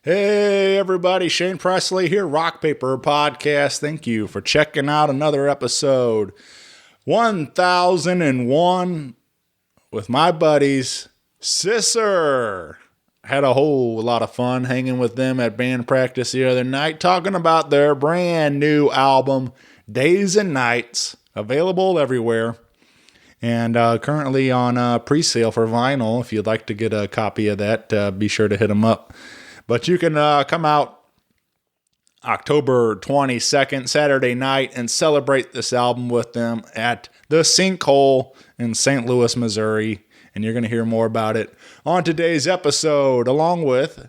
Hey everybody, Shane Presley here, Rock Paper Podcast. Thank you for checking out another episode. 1001 with my buddies, Sisser. Had a whole lot of fun hanging with them at band practice the other night, talking about their brand new album, Days and Nights, available everywhere. And currently on pre-sale for vinyl. If you'd like to get a copy of that, be sure to hit them up. But you can come out October 22nd, Saturday night, and celebrate this album with them at the Sinkhole in St. Louis, Missouri. And you're going to hear more about it on today's episode, along with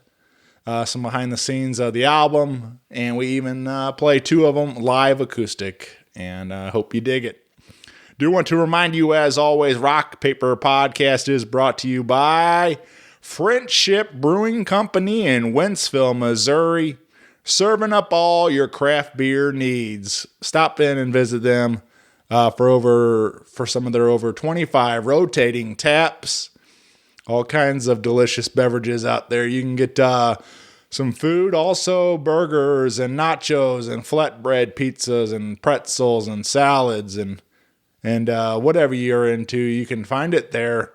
some behind the scenes of the album. And we even play two of them live acoustic. And I hope you dig it. Do want to remind you, as always, Rock Paper Podcast is brought to you by Friendship Brewing Company in Wentzville, Missouri, serving up all your craft beer needs. Stop in and visit them for some of their over 25 rotating taps. All kinds of delicious beverages out there. You can get some food, also burgers and nachos and flatbread pizzas and pretzels and salads and whatever you're into. You can find it there.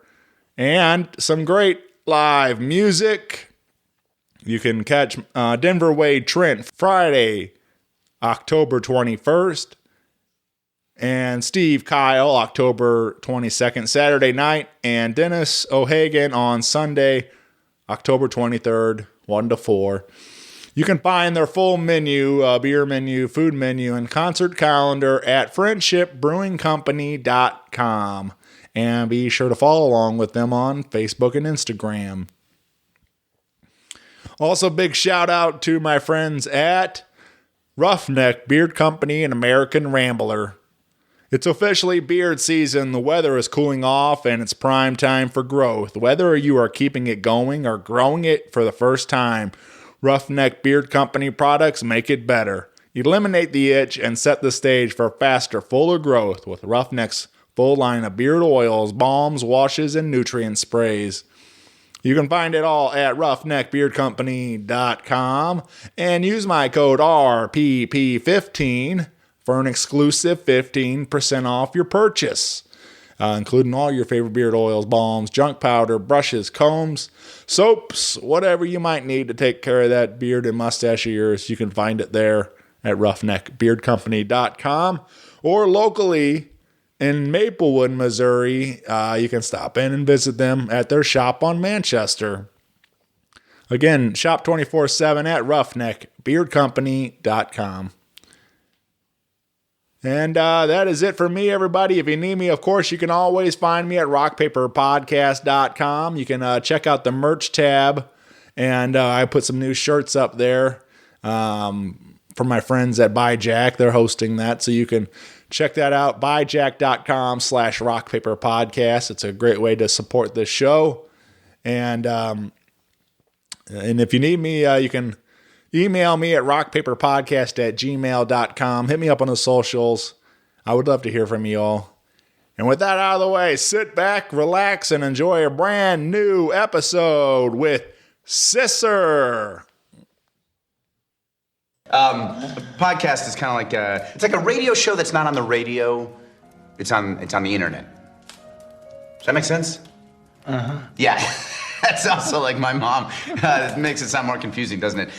And some great live music. You can catch Denver Wade Trent Friday, October 21st, and Steve Kyle October 22nd, Saturday night, and Dennis O'Hagan on Sunday, October 23rd, 1 to 4. You can find their full menu, beer menu, food menu, and concert calendar at friendshipbrewingcompany.com. And be sure to follow along with them on Facebook and Instagram. Also, big shout out to my friends at Roughneck Beard Company and American Rambler. It's officially beard season. The weather is cooling off and it's prime time for growth. Whether you are keeping it going or growing it for the first time, Roughneck Beard Company products make it better. Eliminate the itch and set the stage for faster, fuller growth with Roughneck's full line of beard oils, balms, washes, and nutrient sprays. You can find it all at roughneckbeardcompany.com and use my code RPP15 for an exclusive 15% off your purchase, including all your favorite beard oils, balms, junk powder, brushes, combs, soaps, whatever you might need to take care of that beard and mustache of yours. You can find it there at roughneckbeardcompany.com or locally in Maplewood, Missouri. You can stop in and visit them at their shop on Manchester. Again, shop 24/7 at roughneckbeardcompany.com. And that is it for me, everybody. If you need me, of course, you can always find me at rockpaperpodcast.com. You can check out the merch tab, and I put some new shirts up there from my friends at Buy Jack. They're hosting that, so you can check that out, buyjack.com/rockpaperpodcast. It's a great way to support this show. And if you need me, you can email me at rockpaperpodcast@gmail.com. Hit me up on the socials. I would love to hear from you all. And with that out of the way, sit back, relax, and enjoy a brand new episode with Sisser. A podcast is kind of like it's like a radio show that's not on the radio. It's on the internet. Does that make sense? Uh-huh. Yeah. That's also like my mom. It makes it sound more confusing, doesn't it?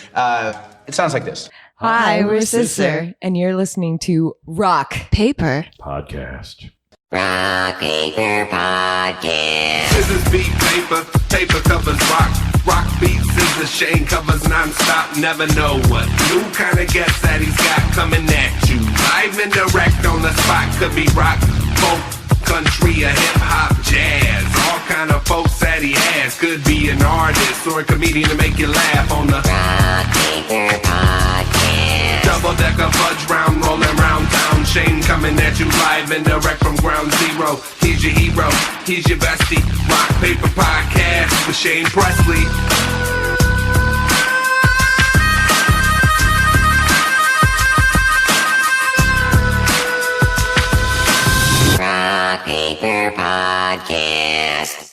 It sounds like this. Hi, we're Sisser, and you're listening to Rock Paper Podcast. Rock Paper Podcast. Scissors beat paper, paper covers rock. Rock beats scissors, Shane covers non-stop. Never know what new kind of guest that he's got coming at you. Live and direct on the spot. Could be rock, folk, country, or hip-hop, jazz. All kind of folks that he has. Could be an artist or a comedian to make you laugh on the Rock Paper Podcast. double-decker fudge round, rolling round town. Shane coming at you live and direct from ground zero. He's your hero, he's your bestie. Rock Paper Podcast with Shane Presley. Rock Paper Podcast.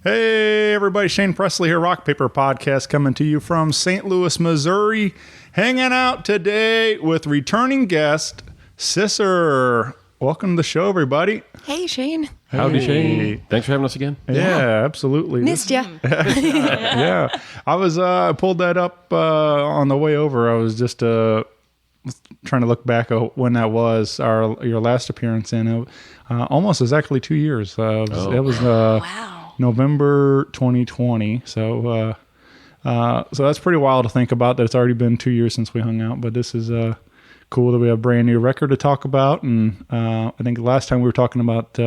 Hey, everybody. Shane Presley here, Rock Paper Podcast, coming to you from St. Louis, Missouri. Hanging out today with returning guest, Sisser. Welcome to the show, everybody. Hey, Shane. Howdy, Shane. Thanks for having us again. Yeah, absolutely. Missed ya. Yeah. I was I pulled that up on the way over. I was just trying to look back at when that was your last appearance in. Almost exactly 2 years. It was November 2020. So that's pretty wild to think about that it's already been 2 years since we hung out. But this is cool that we have a brand new record to talk about. And I think last time we were talking about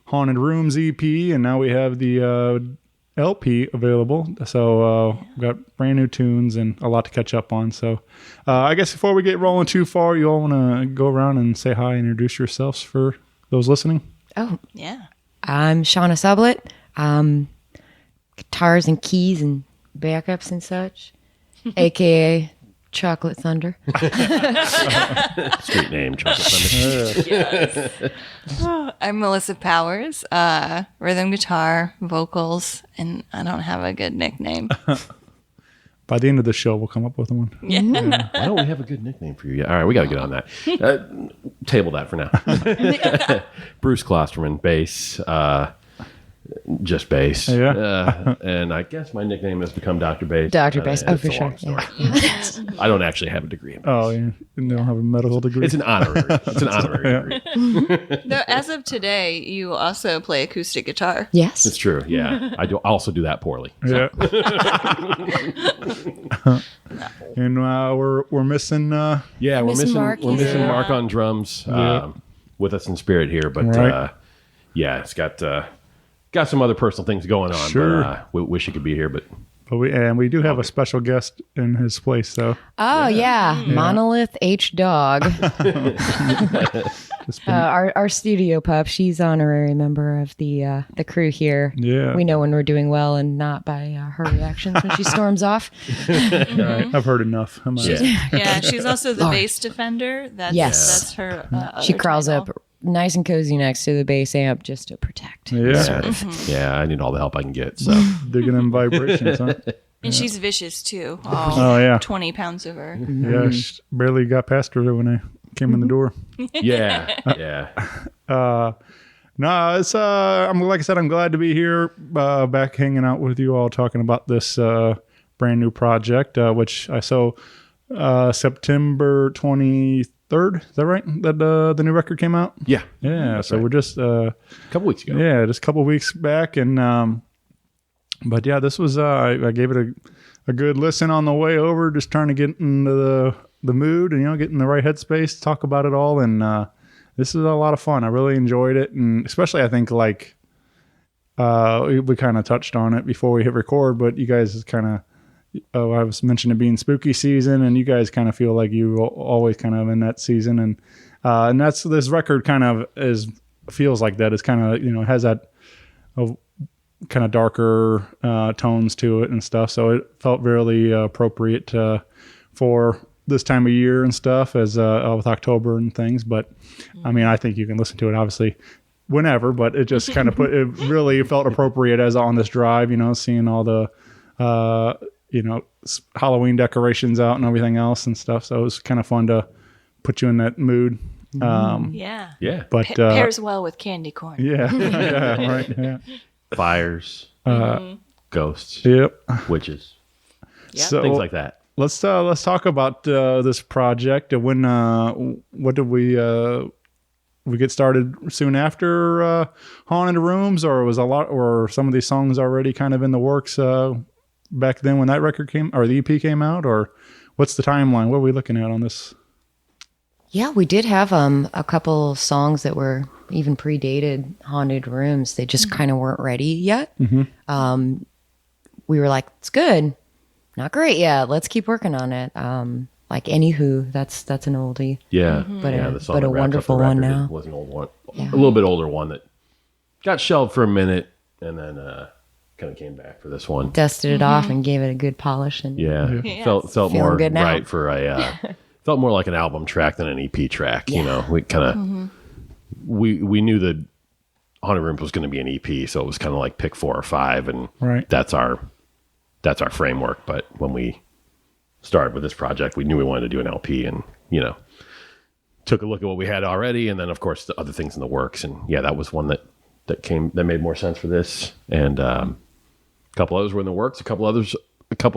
Haunted Rooms EP, and now we have the LP available. So we've got brand new tunes and a lot to catch up on. So I guess before we get rolling too far, you all want to go around and say hi and introduce yourselves for those listening? Oh, Yeah. I'm Shauna Sublett. Guitars and keys and backups and such, a.k.a. Chocolate Thunder. Street name, Chocolate Thunder. I'm Melissa Powers, rhythm guitar, vocals, and I don't have a good nickname. By the end of the show, we'll come up with one. Yeah. Why don't we have a good nickname for you? All right, we got to get on that. Table that for now. Bruce Klosterman, bass. Just bass. Yeah. And I guess my nickname has become Dr. Bass. Dr. Bass. Oh, It's for a long sure. story. I don't actually have a degree in bass. Oh, yeah. You don't have a medical degree. It's an honorary. It's an honorary degree. Though, as of today, you also play acoustic guitar. Yes. It's true. Yeah. I also do that poorly. Yeah. And we're missing. Yeah, we're Missing missing Mark, we're missing yeah. Mark on drums, Yeah. with us in spirit here, but Right. yeah, it's got some other personal things going on. Sure. But, we wish he could be here, but But we do have a special guest in his place, so Oh, yeah. Monolith H Dog. Our studio pup. She's honorary member of the crew here. Yeah. We know when we're doing well and not by her reactions when she storms off. I've heard enough. Yeah, she's also the bass defender. Yes. That's her. She other crawls title. up nice and cozy next to the bass amp just to protect. Yeah. yeah, I need all the help I can get. So Digging in vibrations, huh? And she's vicious too. Oh, yeah. 20 pounds of her. Yeah, barely got past her when I came in the door. yeah. No, it's I'm like I said, I'm glad to be here, back hanging out with you all, talking about this brand new project, which I saw September 23rd. Is that right? That the new record came out. Yeah. Yeah. So we're just A couple weeks ago. yeah, just a couple weeks back, and but yeah, this was I gave it a good listen on the way over, just trying to get into the mood and get in the right headspace, talk about it all, and this is a lot of fun. I really enjoyed it, and especially I think like we kind of touched on it before we hit record, but you guys is kind of I was mentioning it being spooky season, and you guys kind of feel like you always kind of in that season, and that's this record kind of feels like that. It's kind of has that kind of darker tones to it and stuff, so it felt really appropriate for this time of year and stuff, as with October and things. But I mean, I think you can listen to it obviously whenever, but it just kind of it really felt appropriate as on this drive, seeing all the Halloween decorations out and everything else and stuff. So it was kind of fun to put you in that mood. Yeah. Yeah. But Pairs well with candy corn. yeah, yeah, right, yeah. Fires, ghosts, Yep. witches, So things like that. let's talk about this project. When what did we get started soon after Haunted Rooms, or was or some of these songs already kind of in the works back then when that record came, or the EP came out, or what's the timeline? What are we looking at on this? Yeah, we did have a couple songs that were even predated Haunted Rooms. They just kind of weren't ready yet. We were like, it's good, not great yet. Let's keep working on it. Like Anywho, that's an oldie. Yeah. But yeah, a- the song but that a wrapped up wonderful the one record now. was an old one. Yeah. A little bit older one that got shelved for a minute and then kind of came back for this one. Dusted it off and gave it a good polish. And Yeah. Yes. Felt Feeling more good now. right for a felt more like an album track than an EP track. We kind of we knew the Haunted Rooms was going to be an EP, so it was kind of like pick 4 or 5, and Right. that's our framework. But when we started with this project, we knew we wanted to do an LP, and took a look at what we had already, and then of course the other things in the works, and that was one that made more sense for this, and a couple others were in the works. A couple of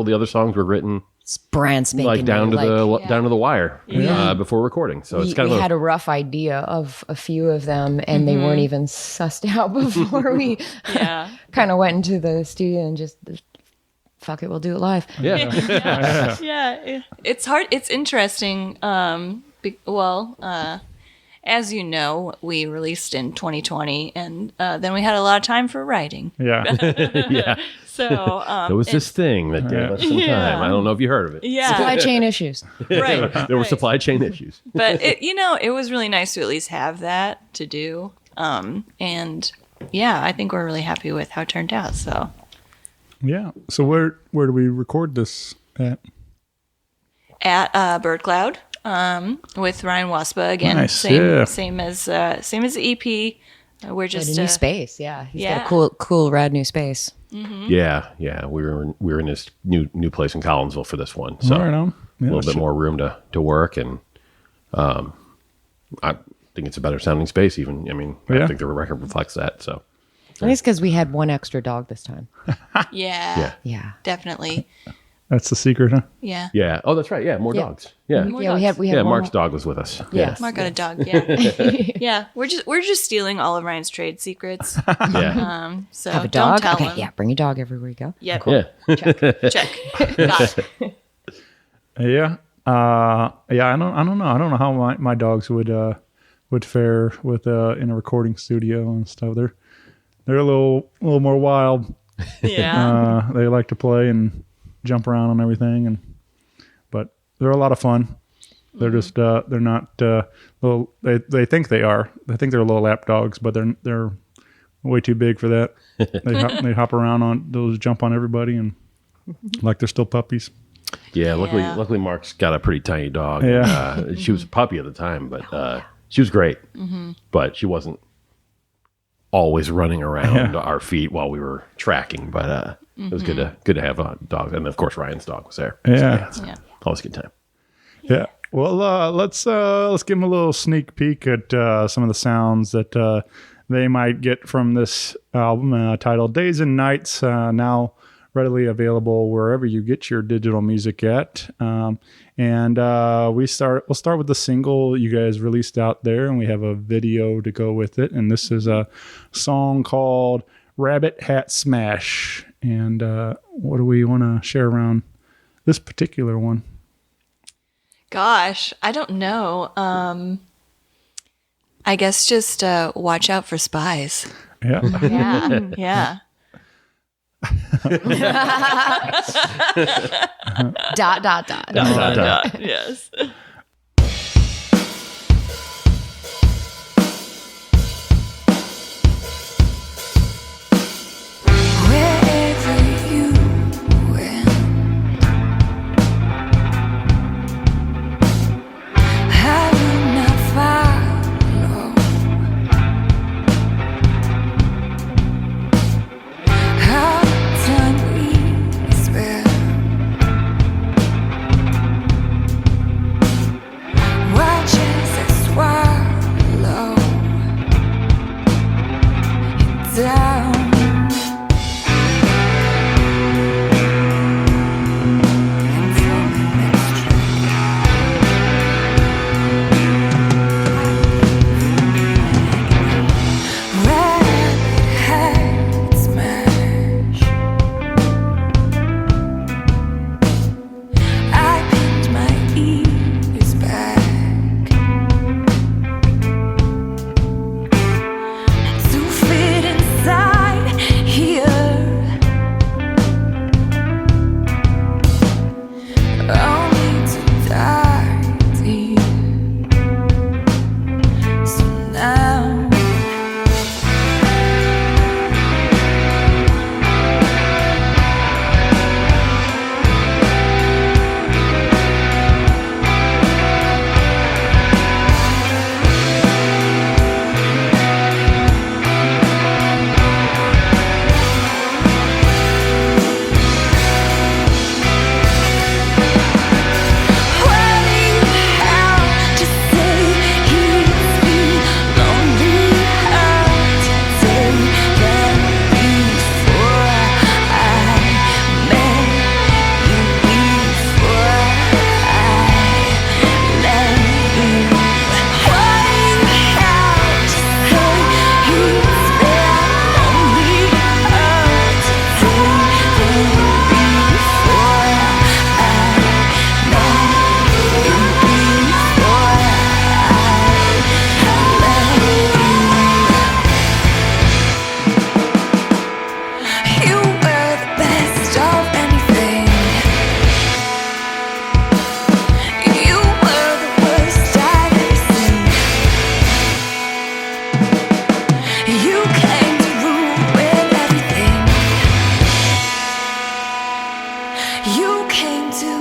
the other songs were written It's brand spanking like down new, to the wire before recording. So it's kind we of had a rough idea of a few of them, and they weren't even sussed out before we kind of went into the studio and just fuck it, we'll do it live. Yeah, it's hard. It's interesting. As you know, we released in 2020, and then we had a lot of time for writing. Yeah. So there was this thing that gave us some time. I don't know if you heard of it. yeah, Supply chain issues. right. There were supply chain issues. But it was really nice to at least have that to do. And yeah, I think we're really happy with how it turned out. So Yeah. So where do we record this at? at Bird Cloud with Ryan Wasoba again. Nice, Same yeah. same as the EP. We're Just just a new space. Yeah. He's yeah. got a cool, rad new space. Yeah. We were in this new place in Collinsville for this one, so Right on. a Yeah, little bit sure. more room to work, and I think it's a better sounding space. Even I Yeah. think the record reflects that. So I think it's because we had one extra dog this time. yeah, Yeah. definitely. That's the secret, huh? Yeah. yeah. Oh, that's right. Yeah, more Yeah. dogs. Yeah. More Yeah, we dogs. had Yeah, one Mark's more- dog was with us. Yeah. Mark got a dog. Yeah, yeah. We're just stealing all of Ryan's trade secrets. Yeah. So Have a don't dog. tell Okay, him. yeah, bring your dog everywhere you go. Yep. Yeah. Check. Got it. Yeah. I don't know. I don't know how my dogs would fare with in a recording studio and stuff. They're a little more wild. Yeah. They like to play and jump around and everything, but they're a lot of fun. They're just they're not little. They think they are. They think they're little lap dogs, but they're way too big for that. They hop around they'll just jump on everybody and like they're still puppies. Yeah. Yeah. Luckily, Mark's got a pretty tiny dog. Yeah. And, she was a puppy at the time, but she was great. But she wasn't always running around our feet while we were tracking. But it was good to have a dog, and of course Ryan's dog was there. Yeah. So, Yeah. always a good time. Yeah. Well, let's give them a little sneak peek at some of the sounds that they might get from this album titled "Days and Nights." Now readily available wherever you get your digital music at. And we'll start with the single you guys released out there, and we have a video to go with it. And this is a song called "Rabbit Hat Smash." And what do we want to share around this particular one? Gosh, I don't know. I guess just watch out for spies. Yeah. Yeah. Yeah. Dot. Yes. Wherever you went, I will not follow. How time we spent. came to.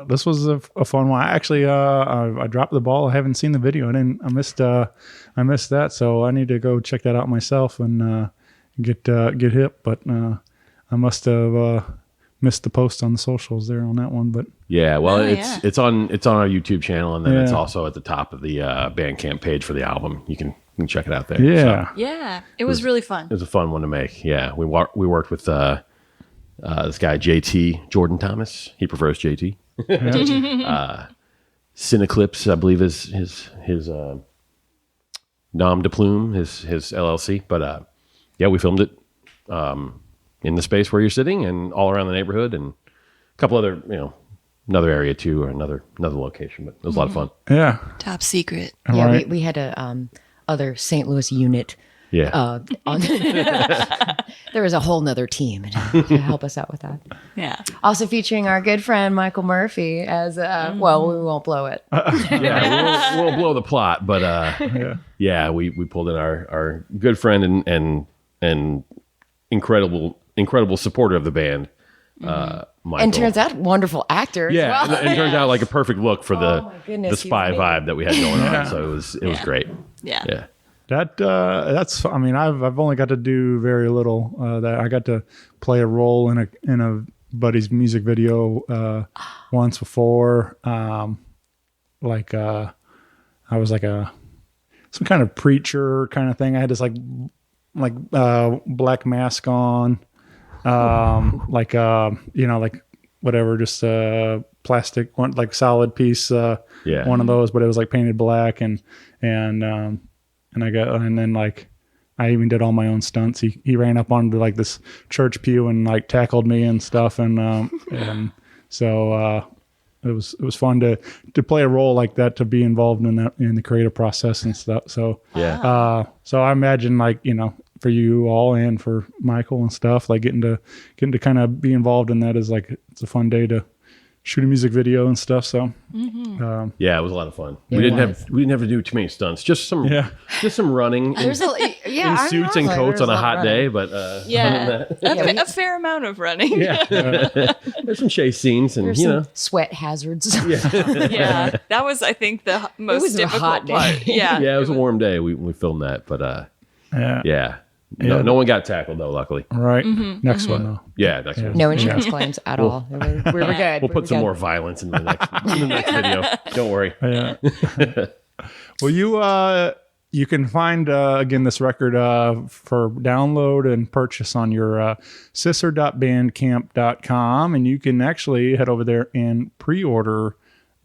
This was a fun one. Actually, I dropped the ball. I haven't seen the video. I missed that. So I need to go check that out myself and get hip. But I must have missed the post on the socials there on that one. But yeah, well, it's on our YouTube channel, and then it's also at the top of the Bandcamp page for the album. You can check it out there. Yeah, Yeah, it was really fun. It was a fun one to make. Yeah, we worked with this guy JT Jordan Thomas. He prefers JT. Cineclips, I believe, is his nom de plume, his LLC. But yeah, we filmed it in the space where you're sitting and all around the neighborhood and a couple other, another area too, or another location. But it was a lot of fun. Yeah, Top secret. Yeah, Right. we had a other St. Louis unit. Yeah. There was a whole nother team to help us out with that. Yeah. Also featuring our good friend Michael Murphy as well, we won't blow it. Yeah, we'll blow the plot, but yeah, we pulled in our good friend and incredible supporter of the band, Michael. And turns out wonderful actor. Yeah, as well. and turned out like a perfect look for Oh my goodness, the he spy was vibe that we had going on. So it was great. Yeah. Yeah. that's. I mean, I've only got to do very little. That I got to play a role in a buddy's music video once before. I was like some kind of preacher kind of thing. I had this like black mask on, like whatever, just plastic one, like solid piece. Yeah. One of those, but it was like painted black and then like I even did all my own stunts. He ran up onto like this church pew and like tackled me and stuff, and so it was fun to play a role like that, to be involved in the creative process and stuff. So Yeah. so I imagine, like, for you all and for Michael and stuff, like getting to kind of be involved in that is like, it's a fun day to shoot a music video and stuff. So Yeah, it was a lot of fun. We didn't have to do too many stunts. Just some running in suits and coats on a hot day. But Yeah. other than that, A fair amount of running. there's some chase scenes and There's some sweat hazards. Yeah. That was, I think, the most was a difficult hot day. part. Yeah. yeah, it was a warm day. We filmed that, but yeah. no one got tackled though. Luckily, Right. Next one though. yeah. Next one. No insurance claims at all. We were good. We'll put some more violence in the next video. Don't worry. Yeah. Well, you can find again this record for download and purchase on your sisser.bandcamp.com, and you can actually head over there and pre-order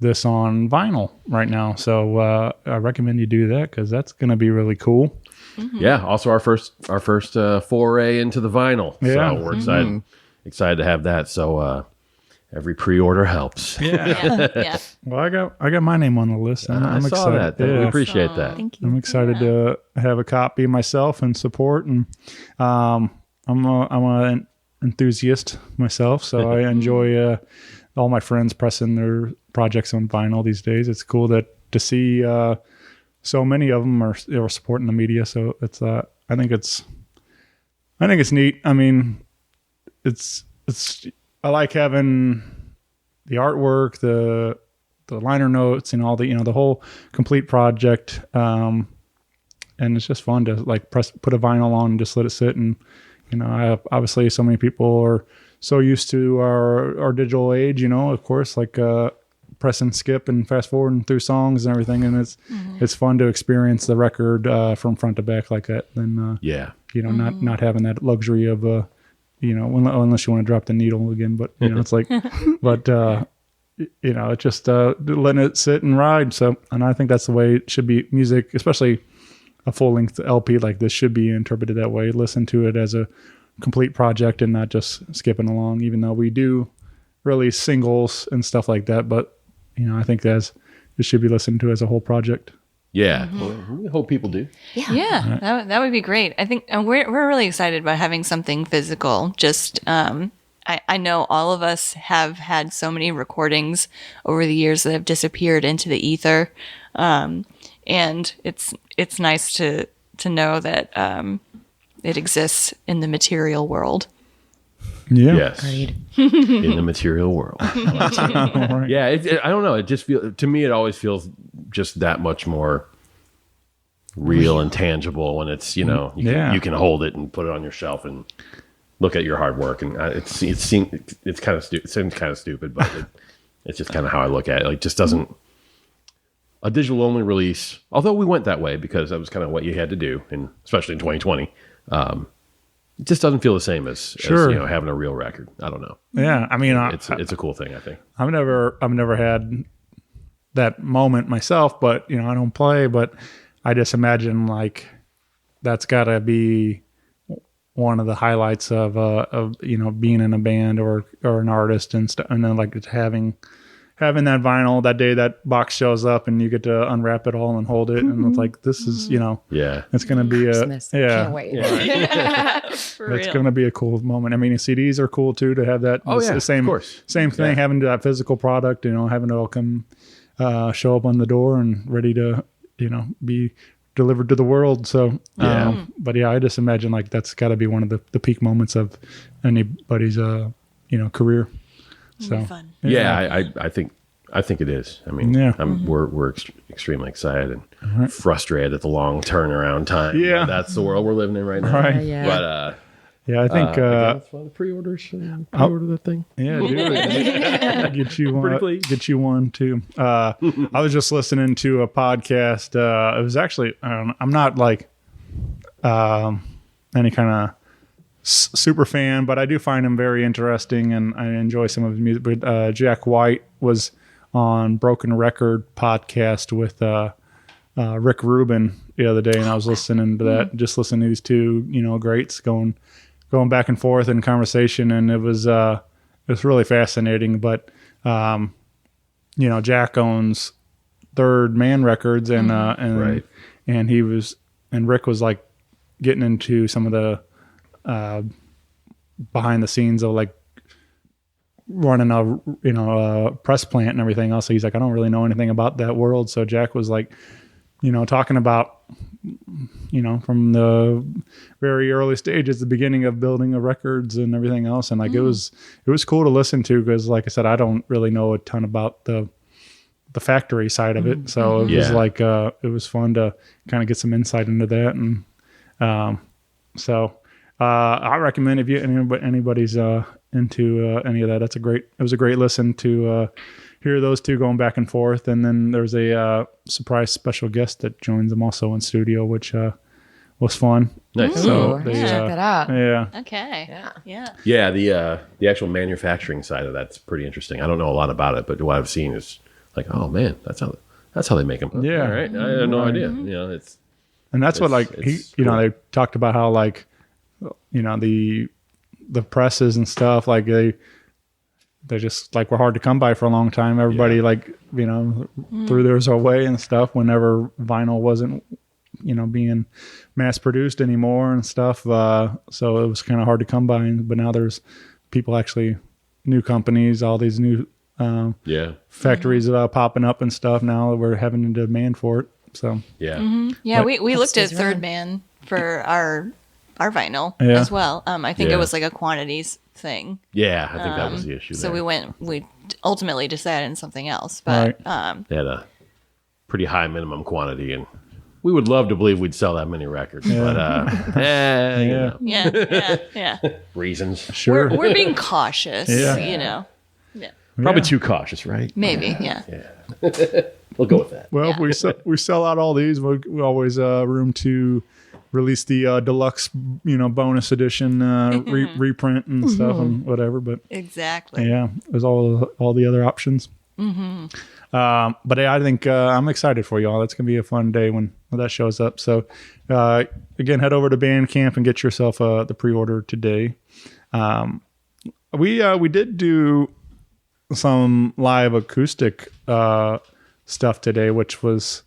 this on vinyl right now. So I recommend you do that, because that's going to be really cool. Yeah. Also, our first foray into the vinyl. Yeah. So we're excited to have that. So every pre-order helps. Yeah. Well, I got my name on the list. I'm I saw excited. that. We Yeah. appreciate that. Thank you. I'm excited to have a copy myself and support. And I'm an enthusiast myself, so I enjoy all my friends pressing their projects on vinyl these days. It's cool to see so many of them are supporting the media. So it's I think it's neat. I mean, it's I like having the artwork, the liner notes, and all the the whole complete project. And it's just fun to like put a vinyl on and just let it sit. And obviously so many people are so used to our digital age. Of course, like press and skip and fast forwarding through songs and everything. And it's fun to experience the record from front to back like that. And not having that luxury of unless you want to drop the needle again. But it's like, but it's just letting it sit and ride. So, and I think that's the way it should be. Music, especially a full-length LP like this, should be interpreted that way. Listen to it as a complete project and not just skipping along, even though we do release singles and stuff like that. But, I think it should be listened to as a whole project. Yeah. Well, we hope people do. Yeah. That would be great. I think we're really excited about having something physical. Just, I know all of us have had so many recordings over the years that have disappeared into the ether. And it's nice to know that it exists in the material world. Yeah. Yes. In the material world. Right. Yeah. I don't know. It just to me, it always feels just that much more real and tangible when it's, you can hold it and put it on your shelf and look at your hard work. And it's kind of it seems kind of stupid, but it's just kind of how I look at it. Like, just doesn't. A digital only release, although we went that way because that was kind of what you had to do, and especially in 2020, it just doesn't feel the same as having a real record. I don't know. Yeah, I mean, it's a cool thing. I think I've never had that moment myself, but I don't play, but I just imagine like that's got to be one of the highlights of being in a band or an artist and stuff, and then like it's having that vinyl that day that box shows up and you get to unwrap it all and hold it and it's like this is it's gonna be Christmas. Can't wait. It's gonna be a cool moment. I mean, CDs are cool too to have that. The same thing. Having that physical product, having it all come show up on the door and ready to be delivered to the world. So but I just imagine like that's got to be one of the peak moments of anybody's career. So fun. I think it is. I mean, we're extremely excited and frustrated at the long turnaround time. Yeah, that's the world we're living in right now. Right. Yeah. But I think the pre-orders. Pre-order the thing. Yeah, do it. Get you one. Please. Get you one too. I was just listening to a podcast. It was actually I'm not like any kind of super fan, but I do find him very interesting and I enjoy some of his music. But Jack White was on Broken Record podcast with Rick Rubin the other day, and I was listening to that, just listening to these two greats going back and forth in conversation, and it was really fascinating. But Jack owns Third Man Records, and right. and Rick was like getting into some of the behind the scenes of like running a press plant and everything else. So he's like, I don't really know anything about that world. So Jack was like, talking about, from the very early stages, the beginning of building of records and everything else. And like, it was cool to listen to because like I said, I don't really know a ton about the factory side of it. So it was like, it was fun to kind of get some insight into that. And I recommend if anybody's into any of that, it was a great listen to hear those two going back and forth. And then there's a surprise special guest that joins them also in studio, which was fun. Nice. So check that out. Yeah. Okay. Yeah. Yeah. The actual manufacturing side of that's pretty interesting. I don't know a lot about it, but what I've seen is like, oh man, that's how they make them. Yeah. All right. I had no idea. And that's what like cool. they talked about how like the presses and stuff, like they just like were hard to come by for a long time. Everybody threw theirs away and stuff whenever vinyl wasn't being mass produced anymore and stuff. So it was kind of hard to come by. But now there's people actually, new companies, all these new factories popping up and stuff now that we're having a demand for it. So Yeah. Yeah, we looked at Upstairs Third around. Man for our vinyl Yeah. as well. I think Yeah. it was like a quantities thing. Yeah, I think that was the issue. So there. we ultimately decided on something else. But They had a pretty high minimum quantity, and we would love to believe we'd sell that many records, but you know, yeah. reasons. sure. We're being cautious, Yeah. you know. Yeah. Probably too cautious, right? Maybe, yeah. We'll go with that. Well, if we sell out all these, we always room to release the deluxe, bonus edition reprint and stuff and whatever. But Exactly. yeah, there's all the other options. But yeah, I think I'm excited for y'all. That's gonna be a fun day when that shows up. So again, head over to Bandcamp and get yourself the pre-order today. We did do some live acoustic stuff today, which was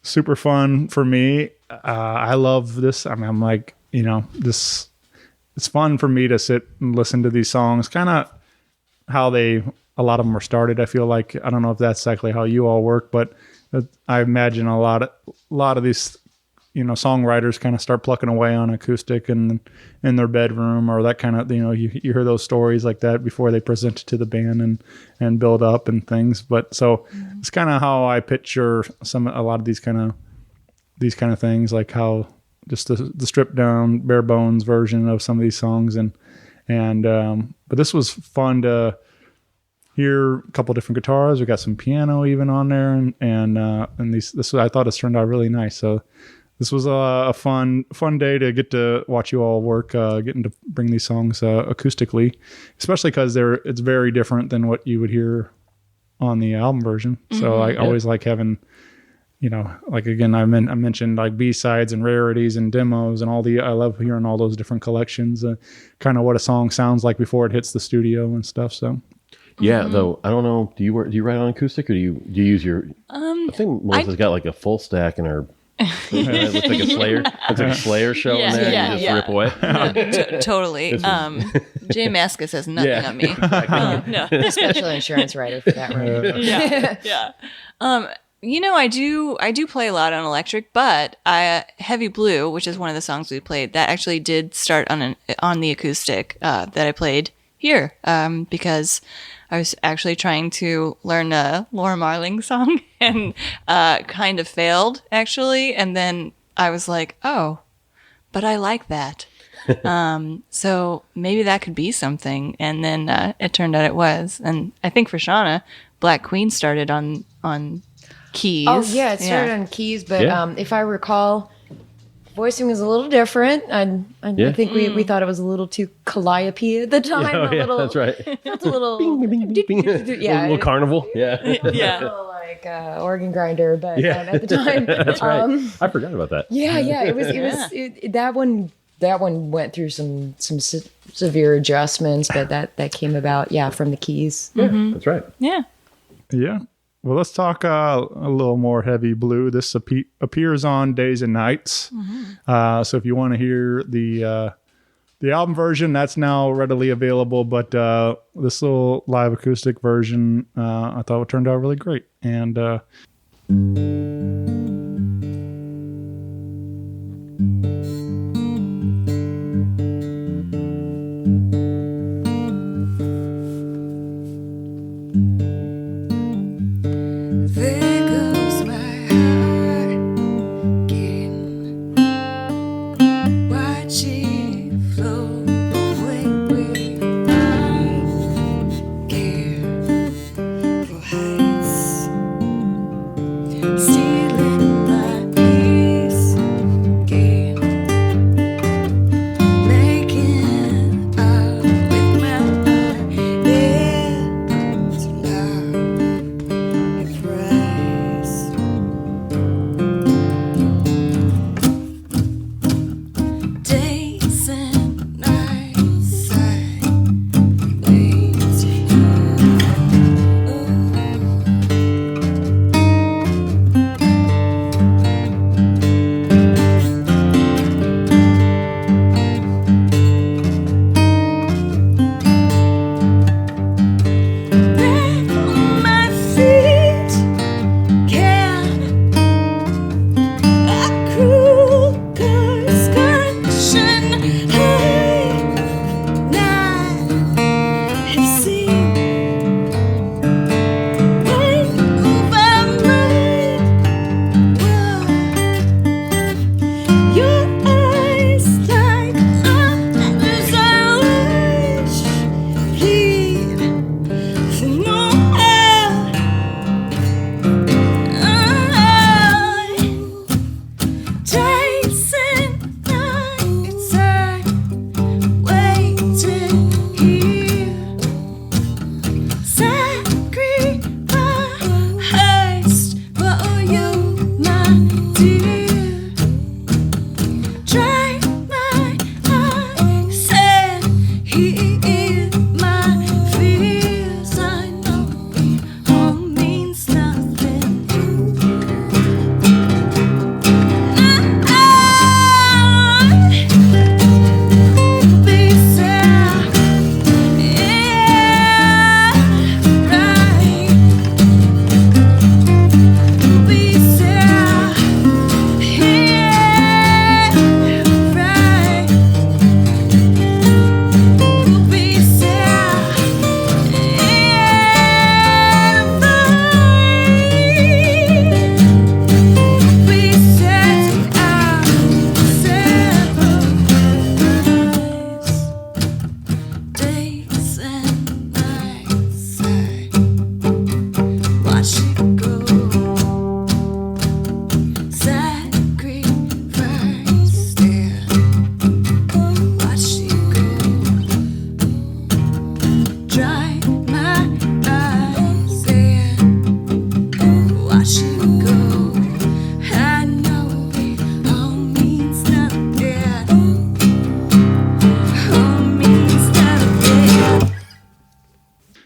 super fun for me. I love this. I mean, I'm like, this. It's fun for me to sit and listen to these songs, kind of how a lot of them are started. I feel like, I don't know if that's exactly how you all work, but I imagine a lot of these, songwriters kind of start plucking away on acoustic and in their bedroom or that kind of, you hear those stories like that before they present it to the band and build up and things. But so it's kind of how I picture a lot of these kind of things, like how just the stripped down bare bones version of some of these songs. But this was fun to hear a couple different guitars. We got some piano even on there, and this I thought it turned out really nice. So this was a fun day to get to watch you all work, getting to bring these songs acoustically, especially because it's very different than what you would hear on the album version. So I always like having, like again, I mentioned like B-sides and rarities and demos and I love hearing all those different collections, kind of what a song sounds like before it hits the studio and stuff. So. Yeah, though I don't know. Do you write on acoustic or do you use your? I think Melissa's got like a full stack in her. It looks like a Slayer. It's like a Slayer show in there. Yeah, You just yeah. rip away. Totally. Jay Mascis has nothing on me. No. Special insurance writer for that, right? Yeah. I do play a lot on electric, but Heavy Blue, which is one of the songs we played, that actually did start on the acoustic that I played here, because I was actually trying to learn a Laura Marling song and kind of failed, actually. And then I was like, oh, but I like that. So maybe that could be something. And then it turned out it was. And I think for Shauna, Black Queen started on keys. Oh yeah, it started on keys, but if I recall, voicing was a little different. I think we thought it was a little too calliope at the time. That's right. It's a little A little carnival. Yeah. Yeah. like organ grinder, but at the time, That's right. I forgot about that. it was that one went through some severe adjustments, but that came about from the keys. That's right. Yeah. Yeah. Well, let's talk a little more Heavy Blue. This appears on Days and Nights. So if you want to hear the album version, that's now readily available. But this little live acoustic version, I thought it turned out really great. And There goes my heart again, watching it float away with my care for heights, stealing my peace again.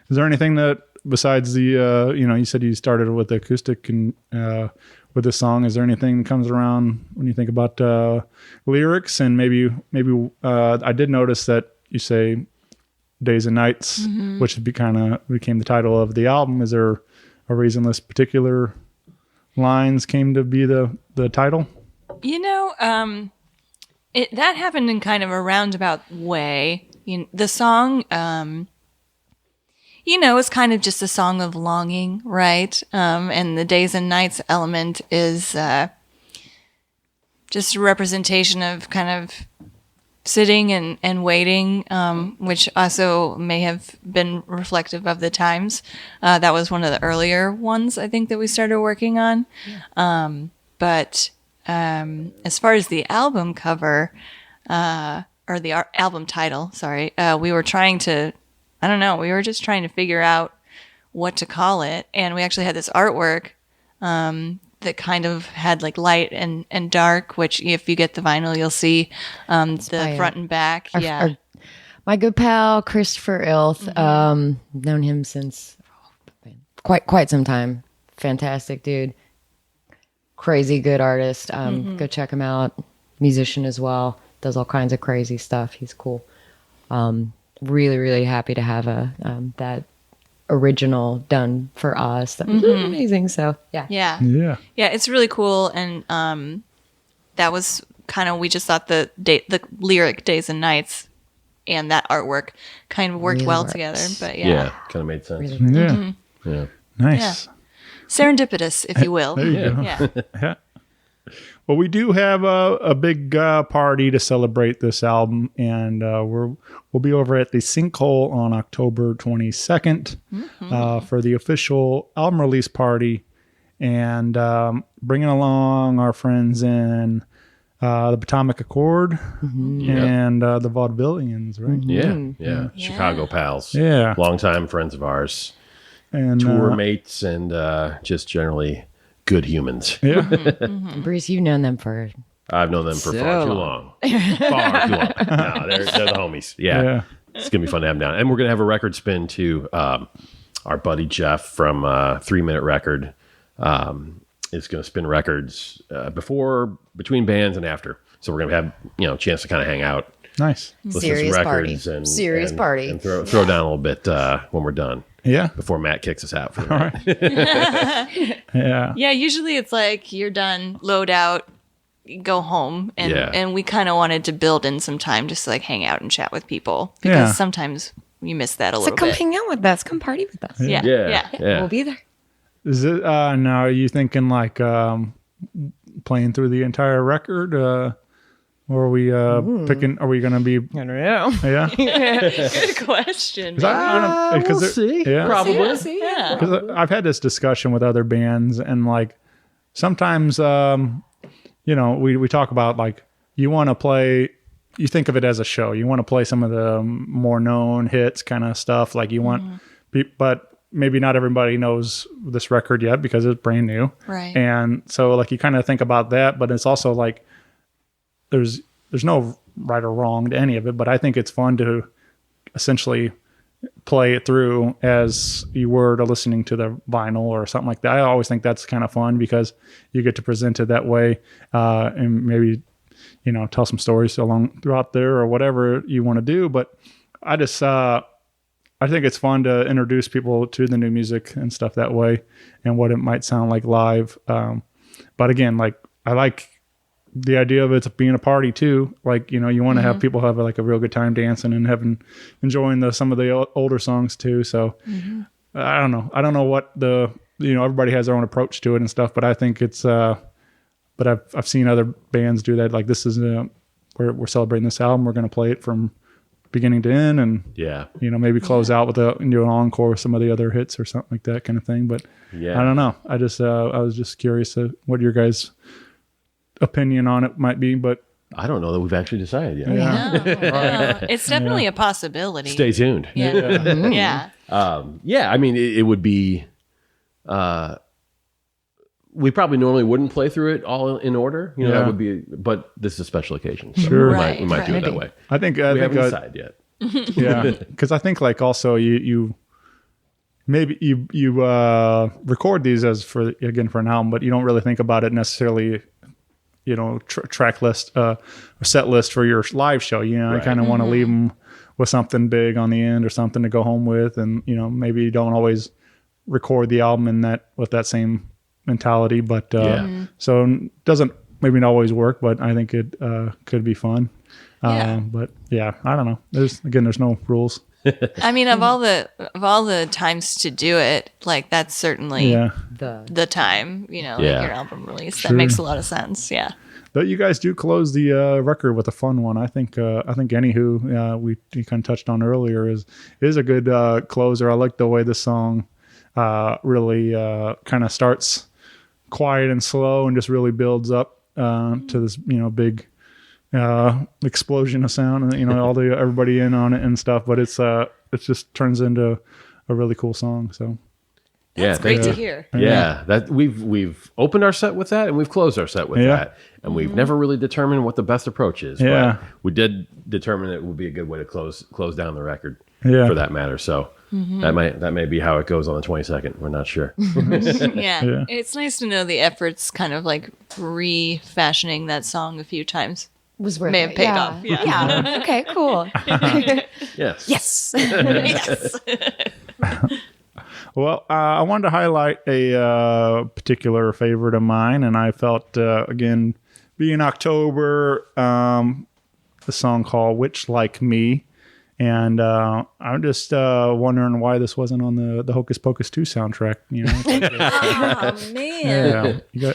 Is there anything that besides the you said you started with the acoustic and with this song? Is there anything that comes around when you think about lyrics? And maybe I did notice that you say days and nights, which became the title of the album. Is there a reason this particular lines came to be the title? That happened in kind of a roundabout way. The song, is kind of just a song of longing, right? And the days and nights element is just a representation of kind of sitting and waiting, which also may have been reflective of the times. That was one of the earlier ones, I think, that we started working on. But as far as the album cover, or the album title, sorry, we were trying to, we were just trying to figure out what to call it. And we actually had this artwork that kind of had like light and dark, which if you get the vinyl, you'll see the front and back. My good pal, Christopher Ilth, known him since quite some time. Fantastic dude. Crazy good artist. Go check him out. Musician as well. Does all kinds of crazy stuff. He's cool. Really, really happy to have that original done for us. That was really amazing. So yeah, it's really cool. And that was kind of, we just thought the lyric days and nights and that artwork kind of worked well together. But kind of made sense. Really Yeah. Nice. Yeah. Serendipitous, if you will. There you go. Yeah. Well, we do have a big party to celebrate this album, and we'll be over at the Sinkhole on October 22nd for the official album release party, and bringing along our friends in the Potomac Accord and the Vaudevileins, right? Yeah. Chicago pals. Yeah. Longtime friends of ours. And tour mates and just generally good humans. Yeah. Bruce, you've known them for... I've known them for far too long. Far too long. No, they're the homies. Yeah. It's going to be fun to have them down. And we're going to have a record spin too. Our buddy Jeff from 3 Minute Record is going to spin records between bands and after. So we're going to have a chance to kind of hang out. Nice. Listen Serious to some party. records and Serious party. And throw down a little bit when we're done. Yeah. Before Matt kicks us out. For the All night. right. Yeah. Yeah, usually it's like you're done, load out, go home. And we kind of wanted to build in some time just to like hang out and chat with people. Because sometimes you miss that a little come bit. hang out with us. Come party with us. Yeah. We'll be there. Is it now? Are you thinking like playing through the entire record? Or are we picking? Are we going to be? I don't know. Yeah. Good question. We'll see. Yeah. Probably. Yeah. Because I've had this discussion with other bands, and like sometimes, we talk about like you want to play. You think of it as a show. You want to play some of the more known hits, kind of stuff. Like you want, but maybe not everybody knows this record yet because it's brand new. Right. And so like you kind of think about that, but it's also like there's no right or wrong to any of it, but I think it's fun to essentially play it through as you were to listening to the vinyl or something like that. I always think that's kind of fun because you get to present it that way, and maybe tell some stories along throughout there or whatever you want to do. But I just I think it's fun to introduce people to the new music and stuff that way and what it might sound like live. But again, like I like the idea of it being a party too. Like, you want to have people have like a real good time dancing and enjoying some of the older songs too. So I don't know. I don't know what everybody has their own approach to it and stuff, but I think it's, but I've seen other bands do that. Like this is we're celebrating this album. We're going to play it from beginning to end and maybe close out with an encore with some of the other hits or something like that kind of thing. But I don't know. I just, I was just curious what your guys' opinion on it might be, but I don't know that we've actually decided yet. No. It's definitely a possibility. Stay tuned. Yeah. I mean, it would be, we probably normally wouldn't play through it all in order. That would be, but this is a special occasion. So Sure. we might do it that way. I think we haven't decided yet. Yeah. Cause I think like also you maybe you record these as for an album, but you don't really think about it necessarily. Track list, or set list for your live show. I kind of want to leave them with something big on the end or something to go home with, and maybe you don't always record the album with that same mentality, but so it doesn't maybe not always work, but I think it could be fun. But yeah, I don't know. There's no rules. I mean, of all the times to do it, like that's certainly the time, like your album release. That makes a lot of sense. Yeah. But you guys do close the record with a fun one. I think Anywho, we kind of touched on earlier, is a good closer. I like the way the song really kind of starts quiet and slow and just really builds up to this big explosion of sound, and everybody in on it and stuff. But it just turns into a really cool song. So that's great to hear. Yeah, that we've opened our set with that, and we've closed our set with that, and we've never really determined what the best approach is. Yeah, but we did determine it would be a good way to close down the record. For that matter. So that may be how it goes on the 22nd. We're not sure. Yeah, it's nice to know the efforts, kind of like refashioning that song a few times. May have paid off. Yeah. Okay, cool. Yes. Yes. Yes. Well, I wanted to highlight a particular favorite of mine, and I felt, again, being October, the song called Witch Like Me. And I'm just wondering why this wasn't on the Hocus Pocus 2 soundtrack. Oh, man. Yeah.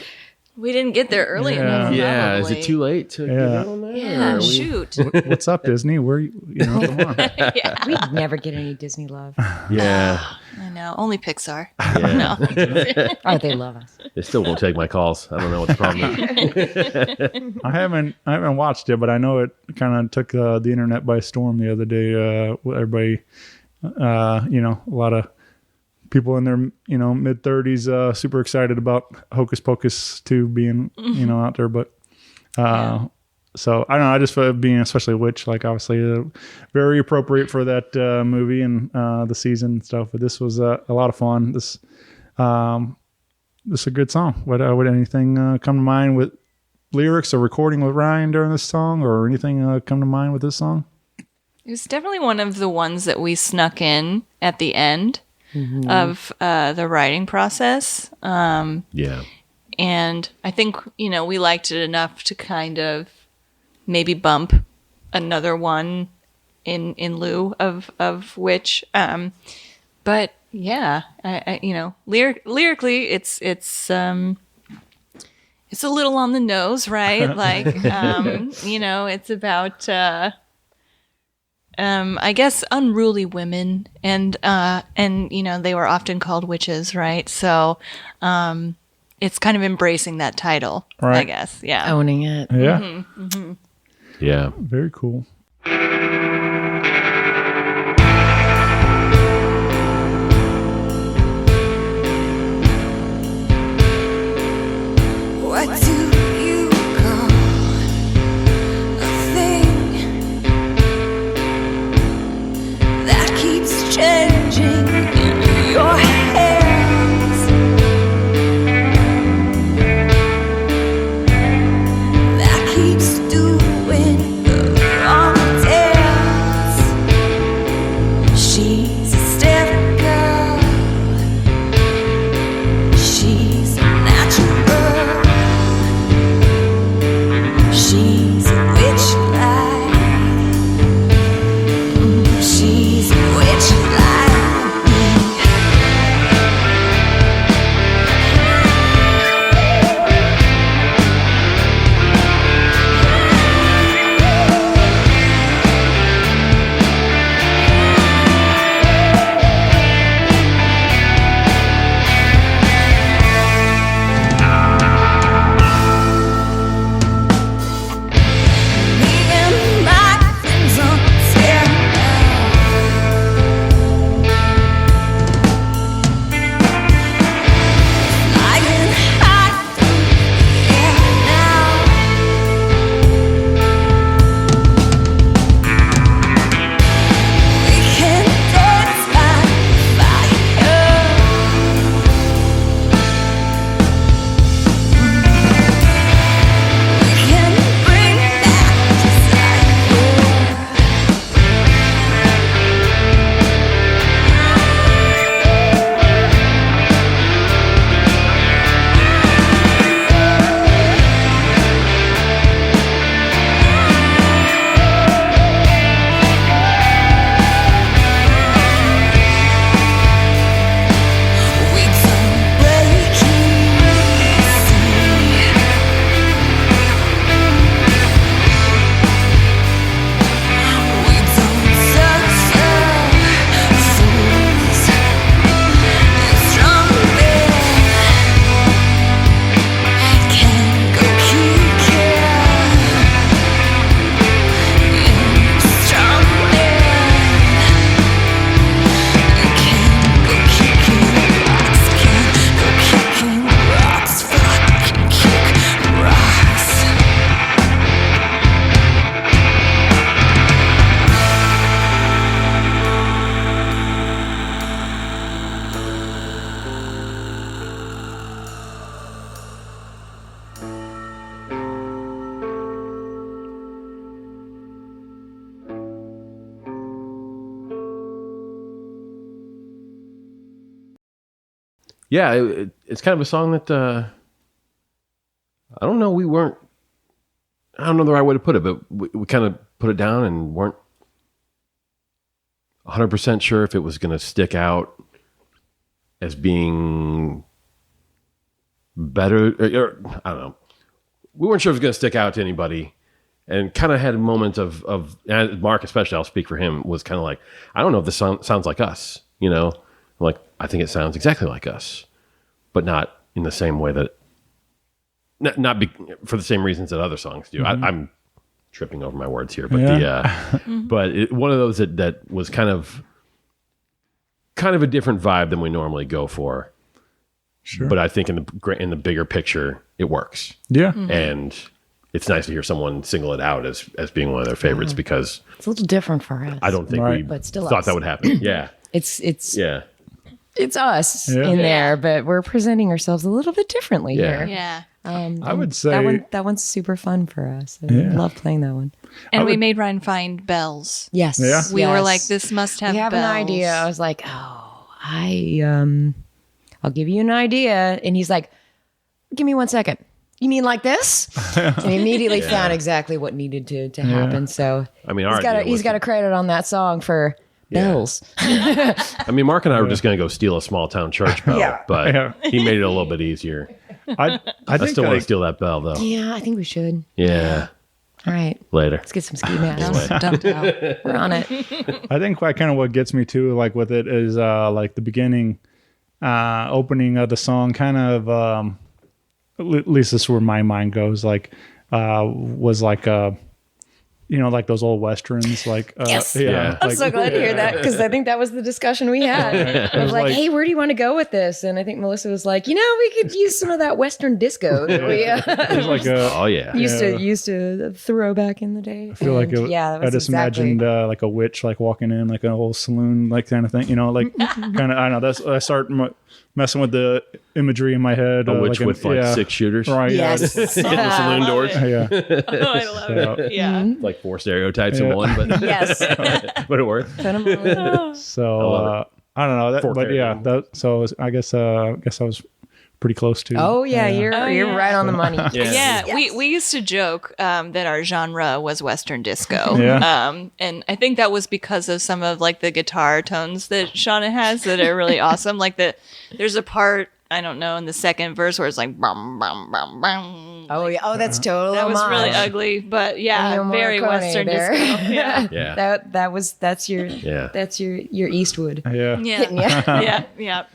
We didn't get there early enough. Yeah, probably. is it too late to get on that? Yeah, shoot. What's up, Disney? Where come on. We never get any Disney love. Yeah. I know. Only Pixar. Yeah. No. Oh, they love us. They still won't take my calls. I don't know what the problem is. I haven't watched it, but I know it kind of took the internet by storm the other day. Everybody, a lot of people in their mid 30s super excited about Hocus Pocus 2 being out there, but so I don't know, I just felt being especially Witch, like obviously very appropriate for that movie and the season and stuff, but this was a lot of fun. This is a good song. Would anything come to mind with lyrics or recording with Ryan during this song, or anything come to mind with this song? It was definitely one of the ones that we snuck in at the end of the writing process. Yeah. And I think, we liked it enough to kind of maybe bump another one in lieu of Witch. But yeah, I lyrically it's a little on the nose, right? Like, it's about, I guess unruly women, and they were often called witches, right? So, it's kind of embracing that title, right. I guess. Yeah. Owning it. Yeah. Yeah. Very cool. What do you call a thing that keeps changing in your hands, that keeps doing the wrong dance? yeah, it's kind of a song that I don't know. I don't know the right way to put it, but we kind of put it down and weren't 100% sure if it was going to stick out as being better. Or, I don't know. We weren't sure if it was going to stick out to anybody, and kind of had moments of and Mark especially, I'll speak for him, was kind of like, I don't know if this sounds like us, you know? Like, I think it sounds exactly like us, but not in the same way that, for the same reasons that other songs do. I'm tripping over my words here, but one of those that was kind of a different vibe than we normally go for. Sure. But I think in the bigger picture, it works. Yeah. And it's nice to hear someone single it out as being one of their favorites, because It's a little different for us. I don't think we But still thought us. that would happen. Yeah. It's Yeah. it's us Yeah. in there, but we're presenting ourselves a little bit differently Yeah. here. Yeah. I would say That one's super fun for us. I Yeah. love playing that one. And we made Ryan find bells. Yes. Yeah. We were yes. like, this must have We have bells. an idea. I was like, oh, I'll give you an idea. And he's like, give me 1 second. You mean like this? And he immediately found exactly what needed to happen. So I mean, he's got a credit on that song for bells. I mean, Mark and I were just going to go steal a small town church bell, but Yeah. he made it a little bit easier. I I think still want to steal that bell, though. Yeah, I think we should. Yeah. All right. Later. Let's get some ski masks. Dumped out. We're on it. I think kind of what gets me too, like with it, is like the beginning, opening of the song. Kind of, at least this is where my mind goes. Like, was like like those old westerns. Like, Yes. Yeah. I'm like- so glad to hear that, because I think that was the discussion we had. I was like, hey, where do you want to go with this? And I think Melissa was like, we could use some of that Western disco that we It was like a. Oh, yeah. used to throw back in the day. I feel like that I was just exactly. imagined like a witch like walking in like an old saloon like kind of thing, like kind of. I don't know. I start messing with the imagery in my head. A witch with like 6 shooters. Right. Yes. On the saloon doors. Yeah. Oh, I love it. Yeah. Like 4 stereotypes in one, but Yes. but it worked. So love I don't know. Fork But area. yeah. So I guess I was pretty close to. Oh yeah, you're yeah. right on the money. Yeah, Yes. we used to joke that our genre was Western disco. Yeah. And I think that was because of some of like the guitar tones that Shauna has that are really awesome. Like there's a part, I don't know, in the second verse where it's like bum bum bum bum. Oh yeah. Oh, that's total. That was really homage. ugly, but yeah, Ennio very Morricone Western there. disco. Yeah. Yeah. That's your that's your Eastwood. Yeah. Yeah. Hitting ya. Yeah. Yeah.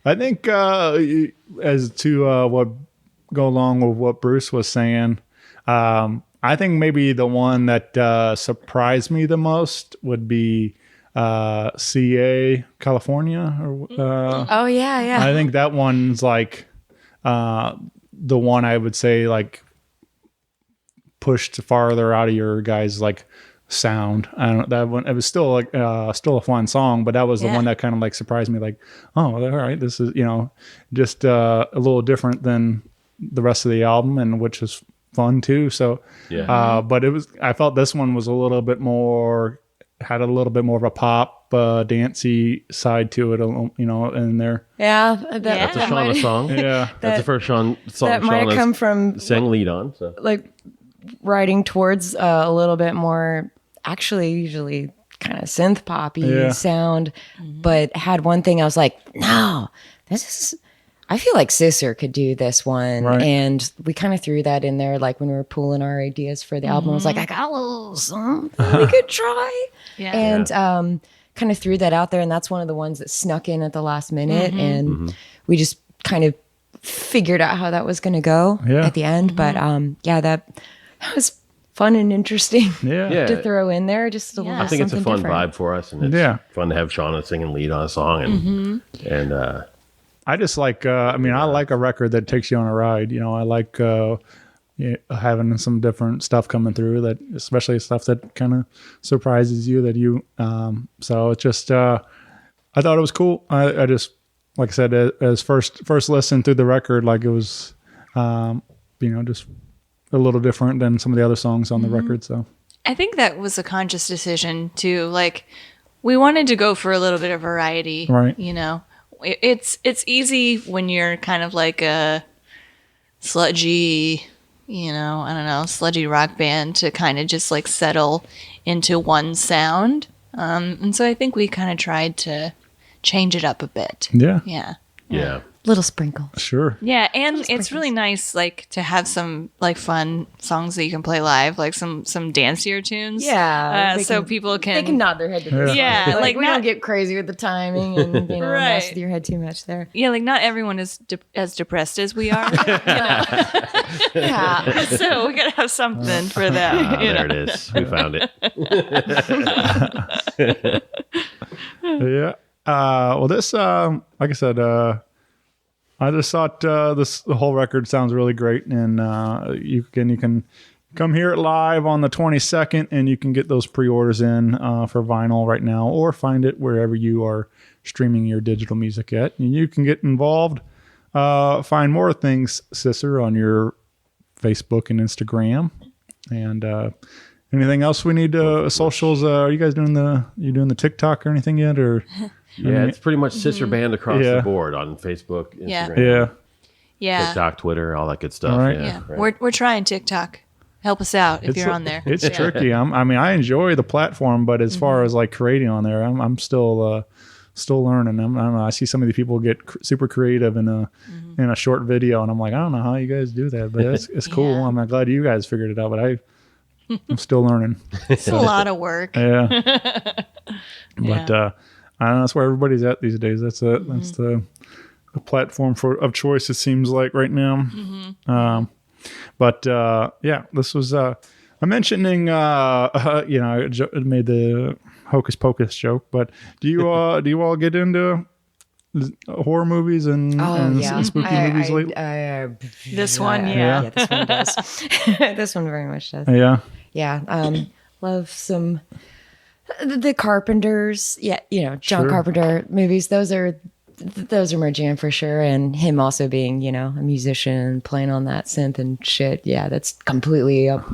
I think as to what go along with what Bruce was saying, I think maybe the one that surprised me the most would be CA California. Oh yeah. I think that one's like the one I would say like pushed farther out of your guys' like sound. I don't know, that one, it was still like still a fun song, but that was the Yeah. one that kind of like surprised me, like, oh, all right, this is just a little different than the rest of the album, and which is fun too. So Yeah. but I felt this one was had a little bit more of a pop dancey side to it, in there. Yeah. That's a Yeah. Shauna song. Yeah. That's the first song That might have Shauna's come from sang lead on. So like writing towards a little bit more, actually usually kind of synth poppy sound, but had one thing I was like, no, I feel like Sisser could do this one. Right. And we kind of threw that in there, like when we were pooling our ideas for the album. I was like, I got a little something we could try. Yeah. And kind of threw that out there. And that's one of the ones that snuck in at the last minute. And we just kind of figured out how that was going to go at the end. But that was fun and interesting Yeah. to throw in there. Just a little I think it's a something fun different. vibe for us, and it's fun to have Shauna singing lead on a song, and I just like, I like a record that takes you on a ride. I like having some different stuff coming through, that, especially stuff that kind of surprises you, so it's just, I thought it was cool. I just, like I said, as first listen through the record, like it was, just a little different than some of the other songs on the record. So I think that was a conscious decision too. Like, we wanted to go for a little bit of variety, Right. it's easy when you're kind of like a sludgy, I don't know, sludgy rock band to kind of just like settle into one sound. And so I think we kind of tried to change it up a bit. Yeah. Yeah. Yeah. Little sprinkle. Sure. Yeah, and it's really nice, like, to have some like fun songs that you can play live, like some dancier tunes. Yeah, so people can They can nod their head to this. Yeah, one. like we not- don't get crazy with the timing and Right. mess with your head too much there. Yeah, like not everyone is as depressed as we are. Yeah. So we gotta have something for them. There it is. We found it. Yeah. Well, this, like I said, I just thought the whole record sounds really great, and you can come hear it live on the 22nd, and you can get those pre-orders in for vinyl right now, or find it wherever you are streaming your digital music at. And you can get involved, find more things, Sisser, on your Facebook and Instagram, and anything else we need socials. Are you guys doing the TikTok or anything yet, or? Yeah, it's pretty much Sisser Band across Yeah. the board on Facebook, Yeah. Instagram, Yeah. TikTok, Twitter, all that good stuff. All right. Yeah. right. We're trying TikTok. Help us out if you're on there. It's Yeah. tricky. I enjoy the platform, but as far as like creating on there, I'm still learning. I don't know. I see some of the people get super creative in a short video, and I'm like, I don't know how you guys do that, but it's cool. Yeah. I'm glad you guys figured it out, but I'm still learning. It's a lot of work. Yeah. But I don't know. That's where everybody's at these days. That's it. That's the platform of choice. It seems like right now. But yeah, this was. I'm mentioning. I made the hocus pocus joke, but do you all get into horror movies and spooky movies lately? This one, yeah. Yeah, this one does. This one very much does. Yeah. Yeah. Love some the Carpenters. Yeah, John Sure. Carpenter movies. Those are my jam for sure. And him also being, a musician, playing on that synth and shit. Yeah, that's completely up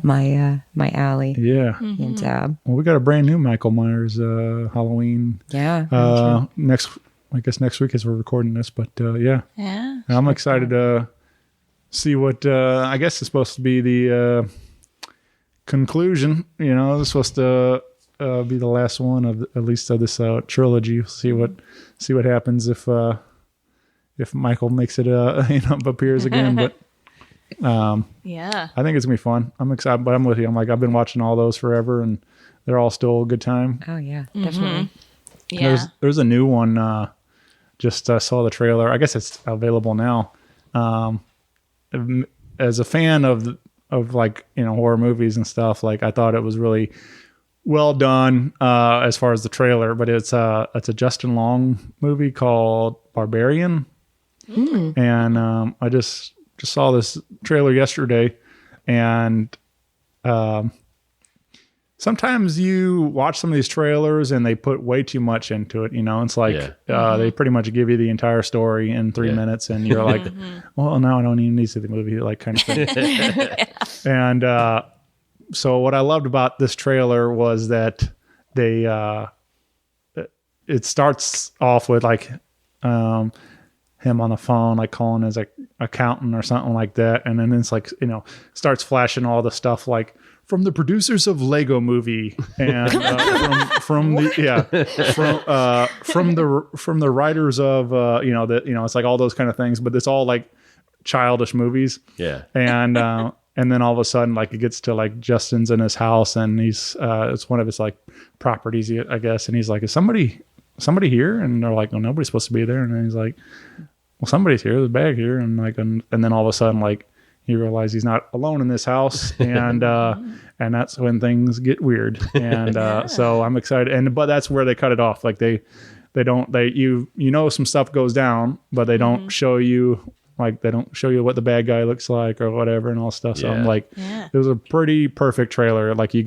my alley. Yeah. And Well, we got a brand new Michael Myers Halloween. yeah, Next week as we're recording this, but yeah. Yeah. And I'm excited to see what I guess is supposed to be the conclusion. It's supposed to be the last one of at least of this trilogy. We'll see what happens if Michael makes it appears again. But Yeah. I think it's gonna be fun. I'm excited, but I'm with you. I've been watching all those forever, and they're all still a good time. oh yeah, definitely. Yeah. There's a new one. Just saw the trailer. I guess it's available now. As a fan of like horror movies and stuff, like I thought it was really well done as far as the trailer. But it's a Justin Long movie called Barbarian, and I just saw this trailer yesterday, and sometimes you watch some of these trailers and they put way too much into it. It's like they pretty much give you the entire story in 3 minutes, and you're like, well, now I don't even need to see the movie, like kind of thing. And so what I loved about this trailer was that it starts off with like him on the phone, like calling his accountant or something like that, and then it's like starts flashing all the stuff like from the producers of Lego Movie and from the writers of it's like all those kind of things, but it's all like childish movies. Yeah. And then all of a sudden, like it gets to like Justin's in his house, and he's it's one of his like properties, I guess, and he's like, is somebody here? And they're like, well, nobody's supposed to be there. And then he's like, well, somebody's here. There's a bag here, and like, and then all of a sudden, like he realizes he's not alone in this house, and that's when things get weird. And so I'm excited, but that's where they cut it off. Like they some stuff goes down, but they don't show you. Like they don't show you what the bad guy looks like or whatever and all stuff. So I'm like, it was a pretty perfect trailer. Like they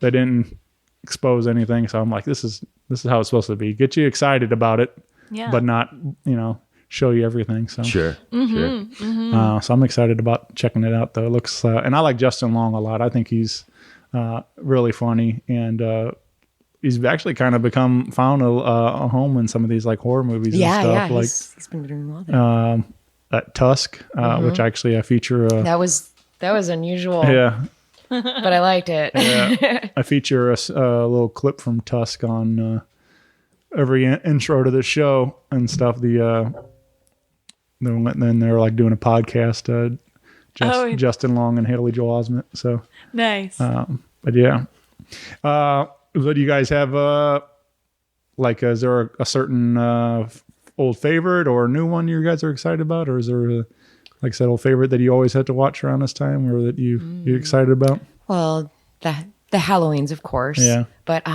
didn't expose anything. So I'm like, this is how it's supposed to be. Get you excited about it, but not, show you everything. So Sure. Sure. so I'm excited about checking it out though. It looks, and I like Justin Long a lot. I think he's really funny and he's actually kind of found a home in some of these like horror movies and stuff. Like he's been doing well there. That Tusk, which actually I feature. That was unusual. Yeah, but I liked it. yeah. I feature a little clip from Tusk on every intro to the show and stuff. Then they're like doing a podcast. Justin Long and Haley Joel Osment. So Nice. but yeah. What do you guys have? Is there a certain old favorite or a new one you guys are excited about, or is there like I said, old favorite that you always had to watch around this time, or that you're excited about? Well, the Halloweens, of course. Yeah. But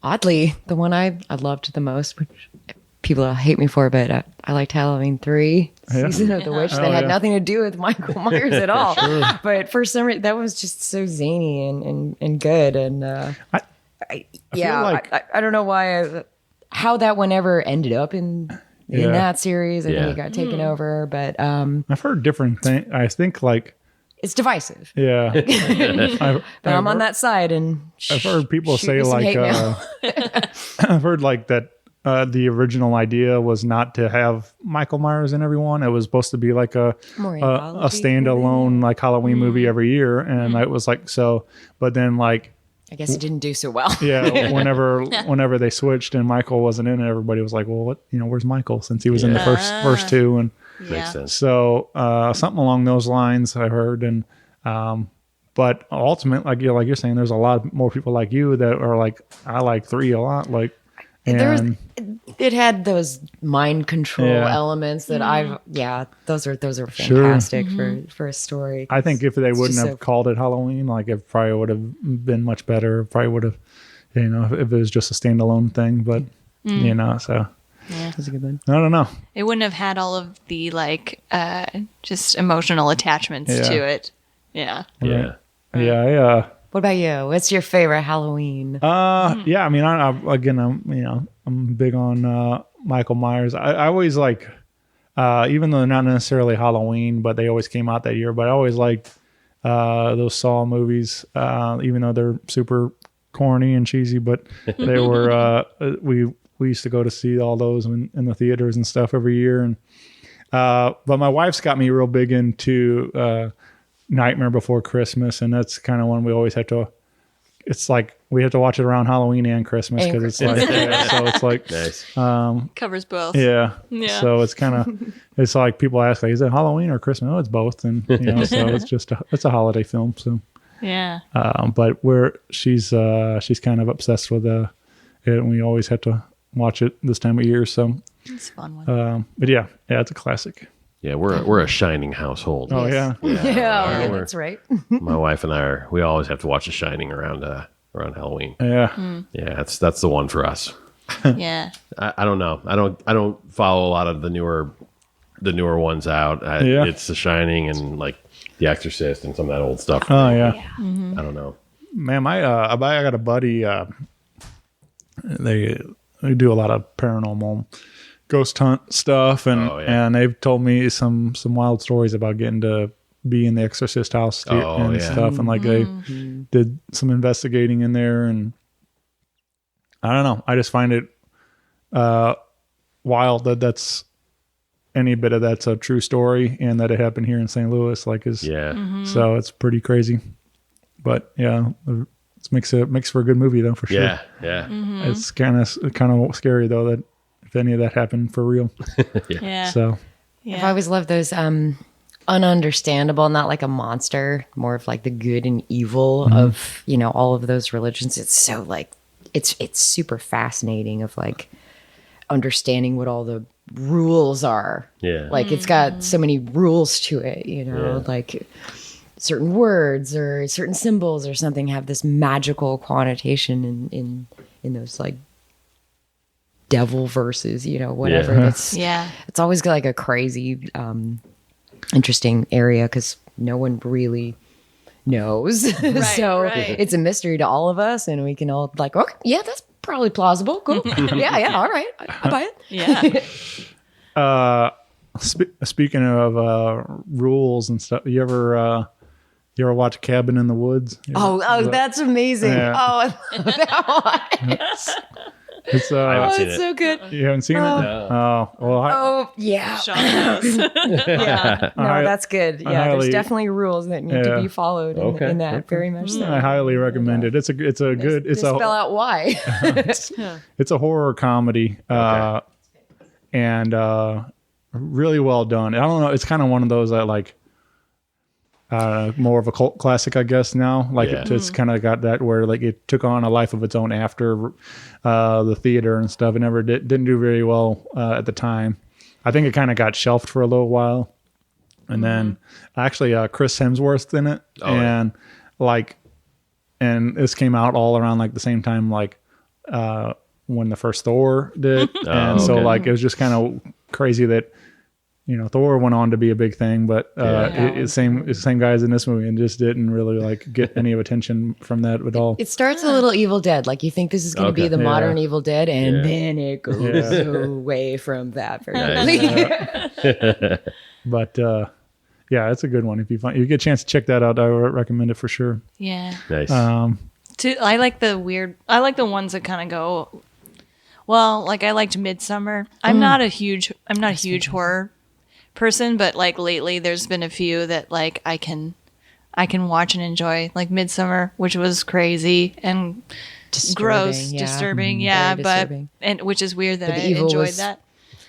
oddly, the one I loved the most, which people hate me for, but I liked Halloween 3, Season of the Witch. That had nothing to do with Michael Myers at all. But for some reason, that was just so zany and good. And I don't know why how that one ever ended up in that series. I think it got taken over, but I've heard different things. I think like it's divisive. Yeah, but I'm on that side, and I've heard people say some like hate mail. I've heard like that. The original idea was not to have Michael Myers in everyone. It was supposed to be like a standalone like Halloween movie every year, and it was like so. But then like I guess it didn't do so well. Yeah, whenever they switched and Michael wasn't in it, everybody was like, "Well, where's Michael?" Since he was in the first two, and makes sense. So something along those lines I heard, and but ultimately, like you're saying, there's a lot more people like you that are like, I like 3 a lot, like. It had those mind control elements that those are fantastic for a story. I think if they wouldn't have called it Halloween, like it probably would have been much better. Probably would have, if it was just a standalone thing. But so that's a good one. I don't know. It wouldn't have had all of the just emotional attachments to it. Yeah. Yeah. Yeah. What about you? What's your favorite Halloween? Yeah, I mean, I'm big on Michael Myers. I always like, even though they're not necessarily Halloween, but they always came out that year. But I always liked those Saw movies, even though they're super corny and cheesy. But they were we used to go to see all those in the theaters and stuff every year. And but my wife's got me real big into Nightmare Before Christmas, and that's kind of one we always have to. It's like we have to watch it around Halloween and Christmas because it's like so it's like nice. Covers both. Yeah. So it's kind of it's like people ask like, is it Halloween or Christmas? Oh, it's both, and so it's just it's a holiday film. So yeah. But she's kind of obsessed with it, and we always have to watch it this time of year. So it's a fun one. But yeah, it's a classic. Yeah, we're a Shining household. Oh yeah. Yeah, that's right. My wife and I we always have to watch The Shining around Halloween. Yeah. Yeah, that's the one for us. Yeah. I don't know. I don't follow a lot of the newer ones out. It's The Shining and like The Exorcist and some of that old stuff. Oh yeah. Mm-hmm. I don't know. Man, I got a buddy. They do a lot of paranormal ghost hunt stuff, and they've told me some wild stories about getting to be in the Exorcist house and stuff, and like they did some investigating in there, and I don't know. I just find it wild that that's any bit of that's a true story, and that it happened here in St. Louis. So it's pretty crazy, but yeah, it makes for a good movie though for sure. Yeah, yeah. Mm-hmm. It's kind of scary though that. If any of that happened for real. Yeah. So I've always loved those ununderstandable, not like a monster, more of like the good and evil of, all of those religions. It's so like it's super fascinating of like understanding what all the rules are. Yeah. Like it's got so many rules to it, like certain words or certain symbols or something have this magical connotation in those like devil verses, whatever. It's always got like a crazy, interesting area because no one really knows. It's a mystery to all of us, and we can all like, okay, yeah, that's probably plausible. Cool. yeah, all right, I buy it. Yeah. Speaking of rules and stuff, you ever You ever watch Cabin in the Woods? That's amazing. Yeah. Oh, I love that one. It's I haven't seen It's it. so good. you haven't seen it? Oh, well, Oh, yeah. Sean knows. Yeah. No, I- that's good. I Yeah, highly- there's definitely rules that need to Yeah. be followed in that very much so. I highly recommend it. It's a good. They spell out why. It's a horror comedy, and really well done. I don't know. It's kind of one of those that like more of a cult classic, I guess. Now, like it's kind of got that where like it took on a life of its own after the theater and stuff. It never didn't do very well at the time. I think it kind of got shelved for a little while, and then actually Chris Hemsworth's in it, and and this came out all around like the same time like when the first Thor did, and so like it was just kind of crazy that Thor went on to be a big thing, but it's the same guys in this movie and just didn't really like get any of attention from that at all. It starts a little Evil Dead. Like you think this is going to be the modern Evil Dead, and then it goes away from that very quickly. But yeah, it's a good one. If you get a chance to check that out, I would recommend it for sure. Yeah. Nice. I like the ones that kind of go. Well, like I liked Midsummer. I'm not a huge horror person, but like lately there's been a few that like I can watch and enjoy, like Midsummer, which was crazy and gross, disturbing, Very but disturbing. and which is weird that But I the evil enjoyed was- that.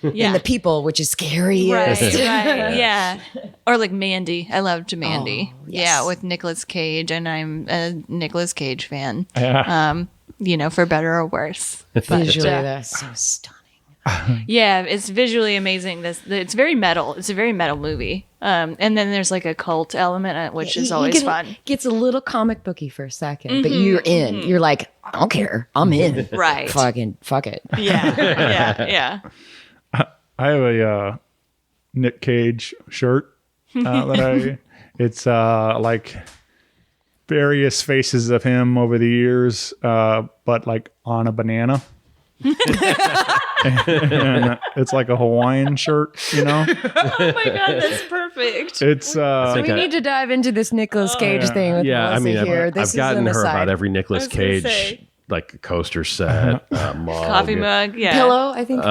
And Yeah, the people, which is scary. right, yeah. Or like Mandy. I loved Mandy. Oh, yes. Yeah, with Nicolas Cage, and I'm a Nicolas Cage fan. Yeah. For better or worse. Visually, that's so stunning. Yeah, it's visually amazing. It's very metal. It's a very metal movie. And then there's like a cult element, which is always fun. Gets a little comic booky for a second, but you're in. You're like, I don't care. I'm in. Right. Fucking fuck it. Yeah. I have a Nick Cage shirt that it's like various faces of him over the years, but like on a banana. And it's like a Hawaiian shirt, Oh my god, that's perfect. It's We need to dive into this Nicolas Cage thing with Melissa here. I've gotten her about every Nicolas I was gonna Cage say. like coaster set, mug, Coffee mug, yeah. pillow, I think.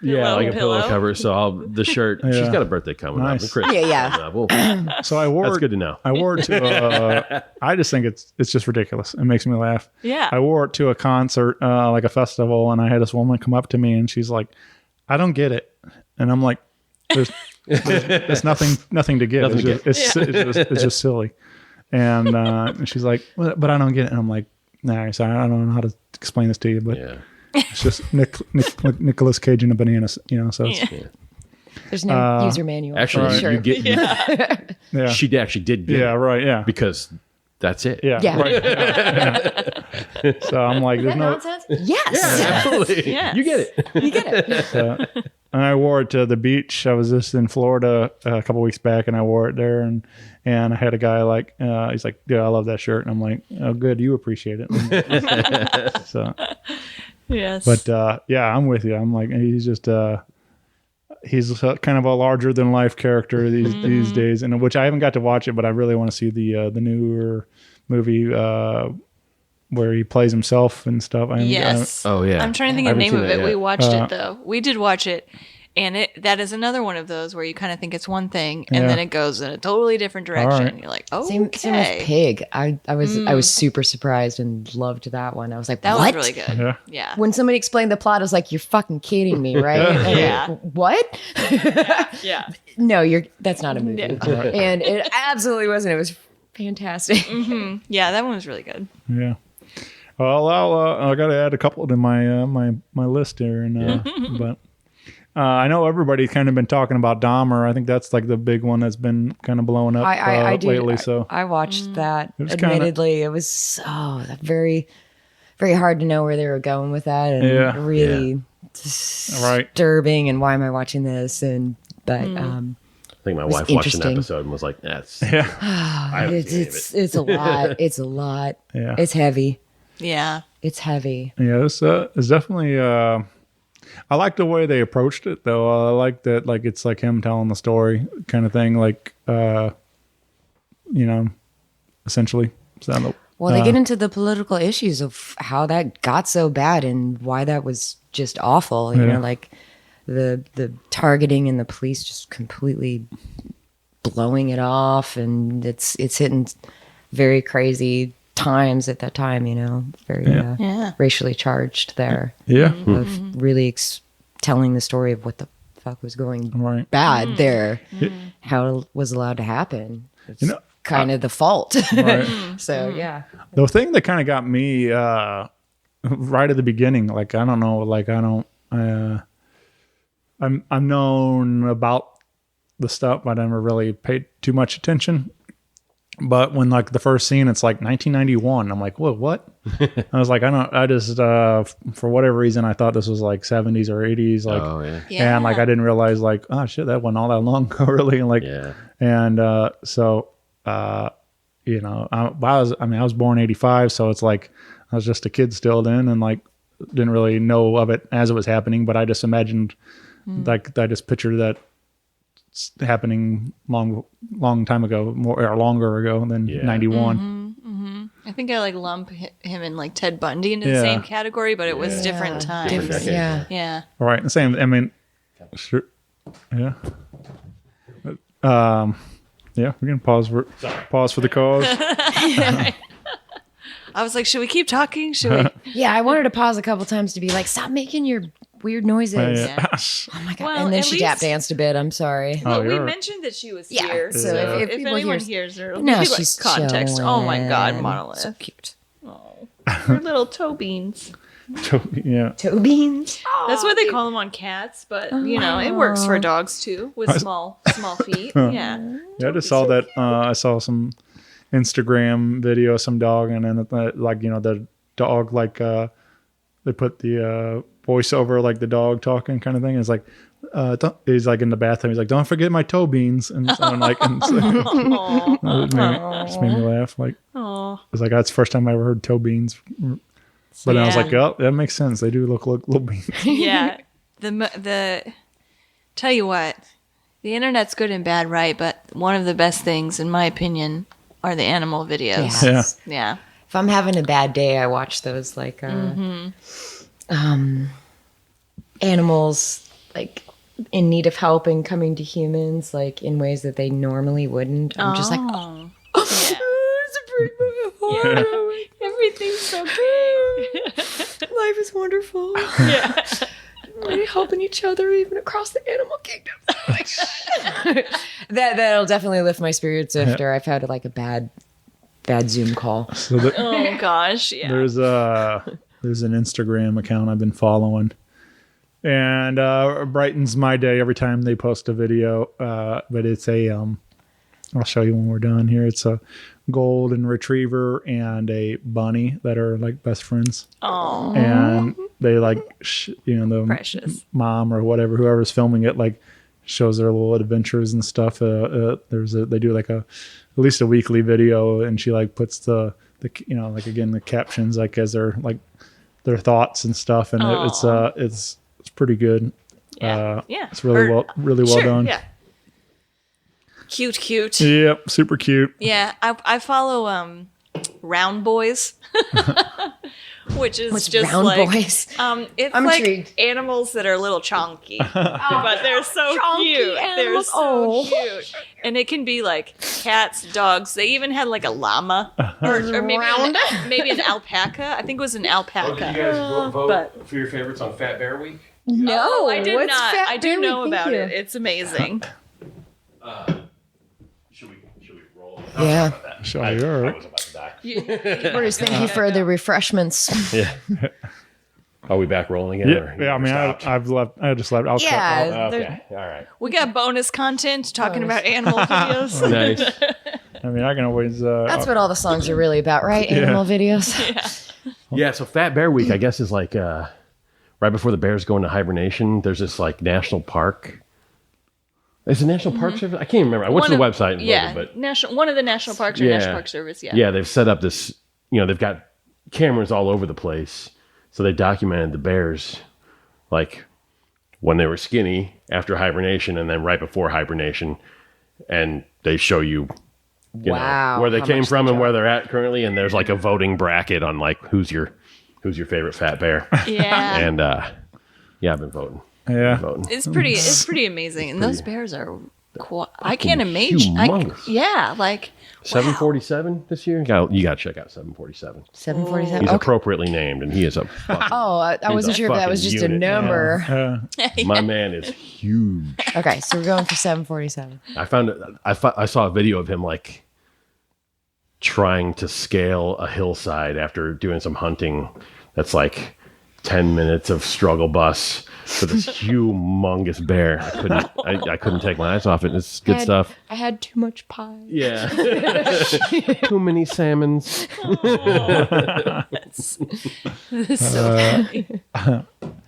yeah, like a pillow pillow. cover. So the shirt. She's got a birthday coming up. Nice. and Christmas Yeah. coming up. Well, so I wore that's it. good to know. I wore it to. I just think it's just ridiculous. It makes me laugh. Yeah. I wore it to a concert, like a festival, and I had this woman come up to me, and she's like, "I don't get it," and I'm like, "There's nothing to get. Nothing It's just silly." And she's like, "But I don't get it," and I'm like, "Nah, sorry, I don't know how to explain this to you, but Yeah. it's just Nicolas Cage and a banana, So it's, There's no user manual. Actually, Sure. you get. yeah, She actually did get. yeah, it right, yeah, because that's it. yeah, right. Yeah. So I'm like, there's no. Nonsense? Yes. Absolutely. Yes. You get it. You get it. And I wore it to the beach. I was just in Florida a couple weeks back, and I wore it there. And I had a guy like, he's like, "Yeah, I love that shirt." And I'm like, "Oh, good, you appreciate it." So, Yes. but yeah, I'm with you. I'm like, he's just he's kind of a larger than life character these days, and which I haven't got to watch it, but I really want to see the newer movie where he plays himself and stuff. Yes. Oh, yeah. I'm trying to think I of the haven't name of seen it. that We yet. watched it though. We did watch it, and that is another one of those where you kind of think it's one thing, and Yeah. then it goes in a totally different direction. right. You're like, oh, Same okay. with Pig. I was super surprised and loved that one. I was like, That what? was really good. Yeah. Yeah. When somebody explained the plot, I was like, "You're fucking kidding me, right?" And Yeah. what? Yeah. No, that's not a movie. And it absolutely wasn't. It was fantastic. Yeah, that one was really good. Yeah. Well, I got to add a couple to my my list here, and but I know everybody's kind of been talking about Dahmer. I think that's like the big one that's been kind of blowing up I did. lately. So I watched that. was kinda- Admittedly, it was so very, very hard to know where they were going with that, and Yeah. really Right. disturbing. And why am I watching this? And but I think my was wife watched an interesting. episode and was like, "That's yeah, it's a lot. It's a lot. Yeah. It's heavy. Yeah. It's heavy. yeah. It's definitely. I like the way they approached it, though. I like that, like it's like him telling the story kind of thing. Like, essentially. So, Well, they get into the political issues of how that got so bad and why that was just awful. You know, like the targeting and the police just completely blowing it off, and it's hitting very crazy times at that time. You know, very racially charged there. yeah. Of really telling the story of what the fuck was going bad there, how it was allowed to happen. It's kind of the fault. So The thing that kind of got me right at the beginning, like I don't know, like I'm known about the stuff, but I never really paid too much attention. But when like the first scene, it's like 1991. I'm like, whoa, what? I was like, I just for whatever reason, I thought this was like 70s or 80s, like, and like I didn't realize like, oh shit, that wasn't all that long ago, really, and like, and so. You know, I was born 85, so it's like I was just a kid still then, and like didn't really know of it as it was happening, but I just imagined, like I just pictured that happening long time ago, more or longer ago than 91. I think I like lump him and like Ted Bundy into the same category, but it was different times. Yeah. All right, the same. I mean, sure, yeah. Yeah, we can pause for the cause. I was like, should we keep talking? Should we? Yeah, I wanted to pause a couple times to be like, stop making your weird noises. Oh my god! Well, and then at she least- tap danced a bit. I'm sorry. Well, we mentioned that she was here. so if if people anyone hear- hears her, No, no, she's context. Oh my god, chilling. Monolith. So cute. Her little toe beans. Yeah. Toe beans. That's what they call them on cats, but you know it works for dogs too with small feet. Yeah. Yeah, I just saw that. I saw some Instagram video of some dog, and then like, you know, the dog, like they put the voice over like the dog talking kind of thing. It's like he's like in the bathroom. He's like, "Don't forget my toe beans," and so I'm like, and so, it just made me laugh. Like, it's like that's the first time I ever heard toe beans. But then I was like, oh, that makes sense. They do look like little beans. Yeah. The tell you what, the internet's good and bad, right? But one of the best things, in my opinion, are the animal videos. Yes. Yeah. If I'm having a bad day, I watch those like animals like in need of help and coming to humans like in ways that they normally wouldn't. I'm just like, oh, it's a pretty Everything's so great. life is wonderful. Yeah. We're helping each other even across the animal kingdom. Oh my God. That'll definitely lift my spirits after I've had like a bad Zoom call. So Oh gosh, yeah. there's an Instagram account I've been following, and brightens my day every time they post a video. But it's I'll show you when we're done here. It's a golden retriever and a bunny that are like best friends. Oh. And they like, the Precious. mom or whoever's filming it, like shows their little adventures and stuff. They do like at least a weekly video, and she like puts the like again the captions like as their like their thoughts and stuff, and it's pretty good. Yeah. It's really well done. Yeah. Cute. Yep, super cute. Yeah, I follow Round Boys, which is What's just Round like Boys? It's I'm like intrigued. animals that are a little chonky, but they're so Chonky cute. They're animals. so Oh. cute, and it can be like cats, dogs. They even had like a llama, or maybe an alpaca. I think it was an alpaca. But for your favorites on Fat Bear Week? No, I did what's not. Fat I do Bear know Week? about Thank it. you. It's amazing. Should we roll? Yeah. Sure, you're I was about to die. Bruce, thank you for the refreshments. Yeah. Are we back rolling again? or yeah. I mean, stopped? I've left. I just left. I'll cut. Yeah. Okay. All right. We got bonus content talking about animal videos. Nice. I mean, I can always. That's what all the songs are really about, right? Animal videos. Yeah. So Fat Bear Week, I guess, is like right before the bears go into hibernation. There's this like national park. Is it National Park Service? I can't remember. I went to the website and looked, but one of the national parks or National Park Service. Yeah. Yeah, they've set up this. They've got cameras all over the place, so they documented the bears, like when they were skinny after hibernation, and then right before hibernation, and they show you you Wow, know, where they how came much from they and where they're at currently, and there's like a voting bracket on like who's your favorite fat bear. Yeah. And I've been voting. Yeah. It's pretty amazing. And those bears are I can't imagine. Humongous. Yeah, like 747 this year. You got to check out 747. 747. He's Okay. appropriately named, and he is a fucking, Oh, I wasn't sure if that was fucking just a unit. number. my man is huge. Okay, so we're going for 747. I saw a video of him like trying to scale a hillside after doing some hunting. That's like 10 minutes of struggle bus for this humongous bear. I couldn't take my eyes off it. It's good stuff. I had too much pie. Yeah. Too many salmons. that's so funny.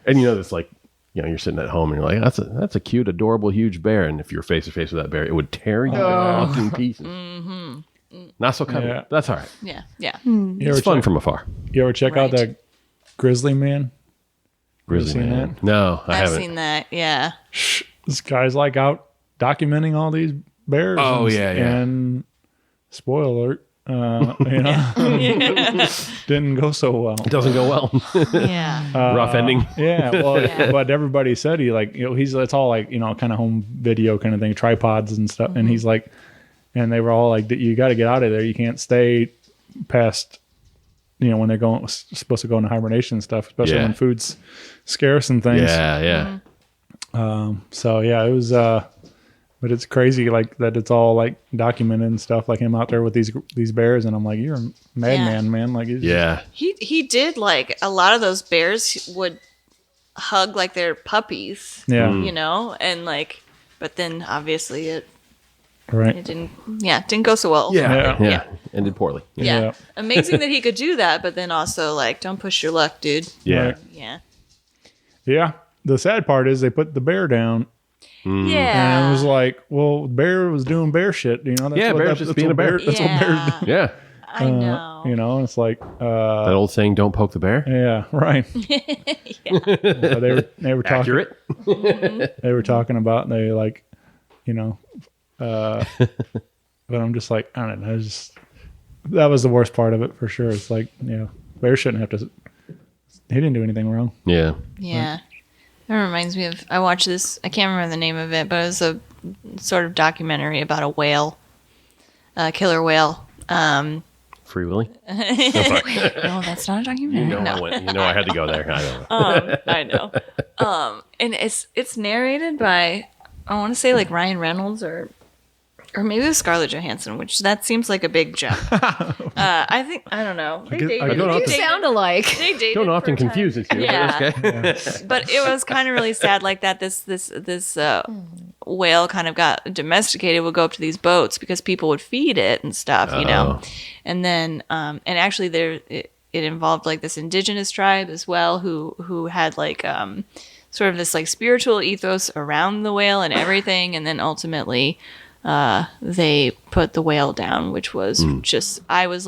And you know, it's like, you know, you're sitting at home and you're like, that's a cute, adorable, huge bear. And if you're face to face with that bear, it would tear you to fucking pieces. Not so cuddly. Yeah. That's all right. Yeah, yeah. You ever It's fun check, from afar. you ever check out Right. that Grizzly Man? Grizzly seen man. that? No, I I've haven't. seen that. Yeah. This guy's like out documenting all these bears. Oh, yeah. And spoiler alert, you know, didn't go so well. It doesn't go well. Yeah. Rough ending. Yeah, well, Yeah. but everybody said he like, you know, it's all like, you know, kind of home video kind of thing, tripods and stuff. And he's like, and they were all like, you got to get out of there. You can't stay past, you know, when they're supposed to go into hibernation and stuff, especially Yeah. when food's scarce and things. Yeah. So yeah, it was, but it's crazy like that. It's all like documented and stuff, like him out there with these bears. And I'm like, you're a madman, man. Like, it's Yeah. He did like a lot of those bears would hug like their puppies. Yeah. You know, and like, but then obviously it right. didn't go so well. Yeah. Yeah. Ended poorly. Yeah. Yeah. Amazing that he could do that, but then also like, don't push your luck, dude. Yeah. Right. Yeah. Yeah. The sad part is they put the bear down. Yeah. And it was like, well, bear was doing bear shit, you know. That's Yeah, what, bear's just being a bear. That's what bears do. Yeah. I know. You know, it's like, That old saying, don't poke the bear. yeah, right. So they were talking. Accurate. They were talking about they like, you know, but I'm just like, I don't know. That was the worst part of it for sure. It's like, you know, bear shouldn't have to. He didn't do anything wrong. Yeah. Yeah. That reminds me of, I watched this, I can't remember the name of it, but it was a sort of documentary about a whale, a killer whale. Free Willy. No, that's not a documentary. No, no. I had to go there. I know. I know. And it's narrated by, I want to say like Ryan Reynolds or maybe it was Scarlett Johansson, which that seems like a big jump. I think, I don't know. They dated. don't You often- sound alike. They dated Don't for often a time. confuse it. Yeah. Okay. But it was kind of really sad, like that. This whale kind of got domesticated. Would go up to these boats because people would feed it and stuff, you know. And then, and actually, it involved like this indigenous tribe as well, who had like sort of this like spiritual ethos around the whale and everything. And then ultimately, they put the whale down, which was just, I was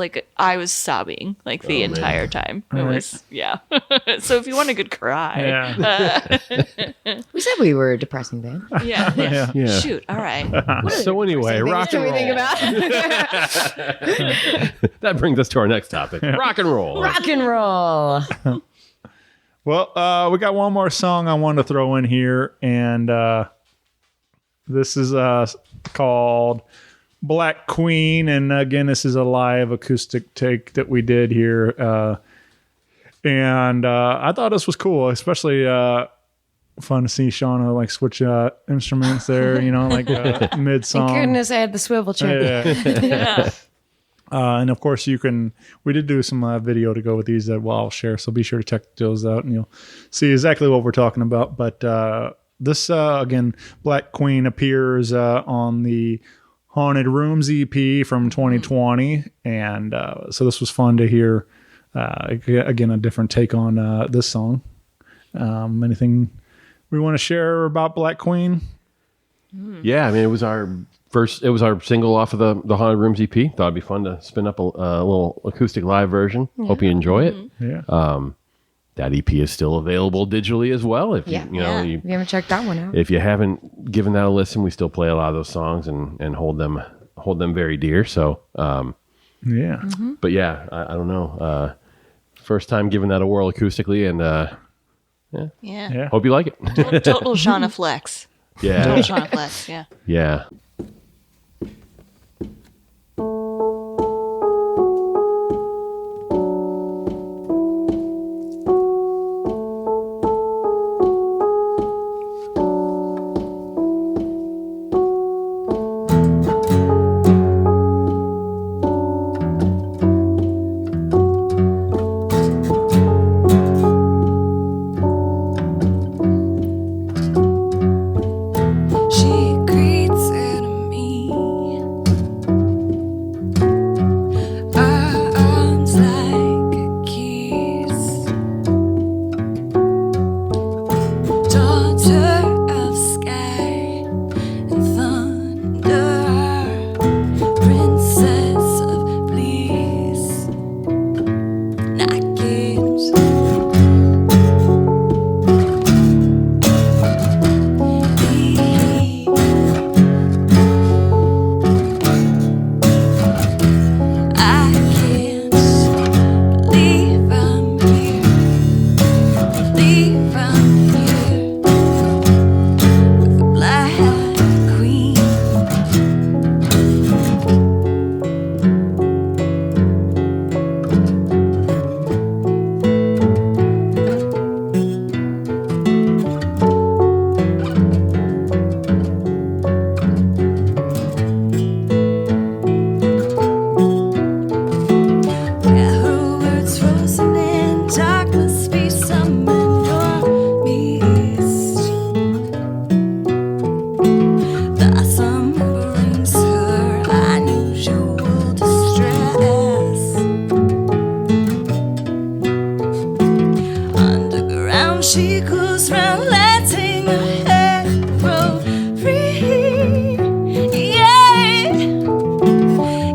sobbing like the entire time. It was, yeah. So if you want a good cry, Yeah. We said we were a depressing band. yeah. Yeah. Shoot. All right. So anyway, rock and What do we think roll. about? That brings us to our next topic. Rock and roll. Rock and roll. Well, we got one more song I wanted to throw in here, and this is called Black Queen. And again, this is a live acoustic take that we did here. And I thought this was cool, especially fun to see Shauna like switch instruments there, you know, like mid song. Thank goodness I had the swivel chair. Yeah. And of course we did do some video to go with these that I'll share. So be sure to check those out and you'll see exactly what we're talking about. But this, again, Black Queen appears on the Haunted Rooms EP from 2020. And so this was fun to hear, again, a different take on this song. Anything we want to share about Black Queen? Yeah, I mean, it was our single off of the Haunted Rooms EP. Thought it'd be fun to spin up a little acoustic live version. Hope you enjoy it. Yeah. That EP is still available digitally as well. If Yeah. you know, You haven't checked that one out. if you haven't given that a listen, we still play a lot of those songs and hold them hold them very dear. So, Yeah. but yeah, I don't know. First time giving that a whirl acoustically, and Yeah. Yeah. hope you like it. Total Shauna flex. Yeah, Total Shauna flex. Yeah. yeah. She greets me, arms like a kiss. Daughter of sky and thunder, princess of bliss. Night games. I can't believe I'm here. Believe I'm here with the Black Queen. Where her words frozen in darkness be summoned your mist. The summer brings her unusual distress. Underground she goes round letting her head grow free. Yeah.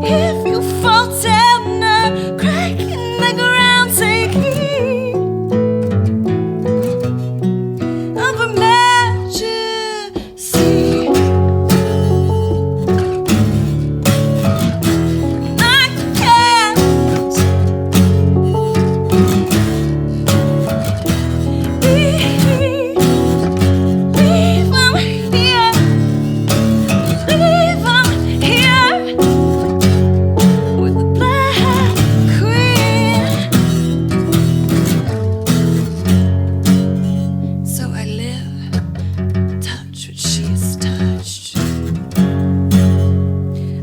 If you fall down a crack in the ground, take heed of her majesty. And I can't leave them here. Leave them here with the Black Queen. So I live, touch what she's touched.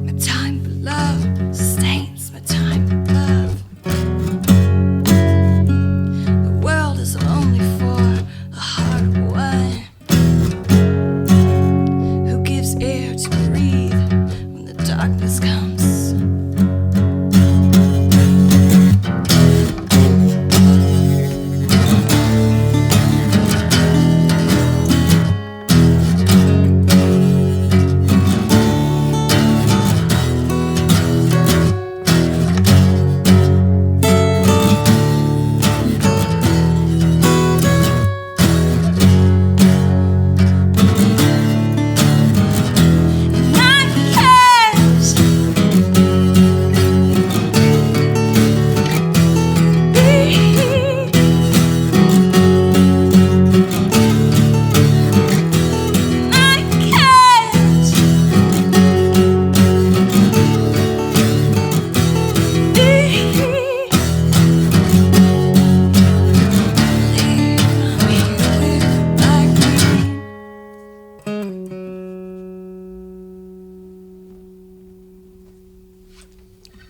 My time for love stains my time for love. The world is only for a heart of one who gives air to breathe when the darkness comes. And I can't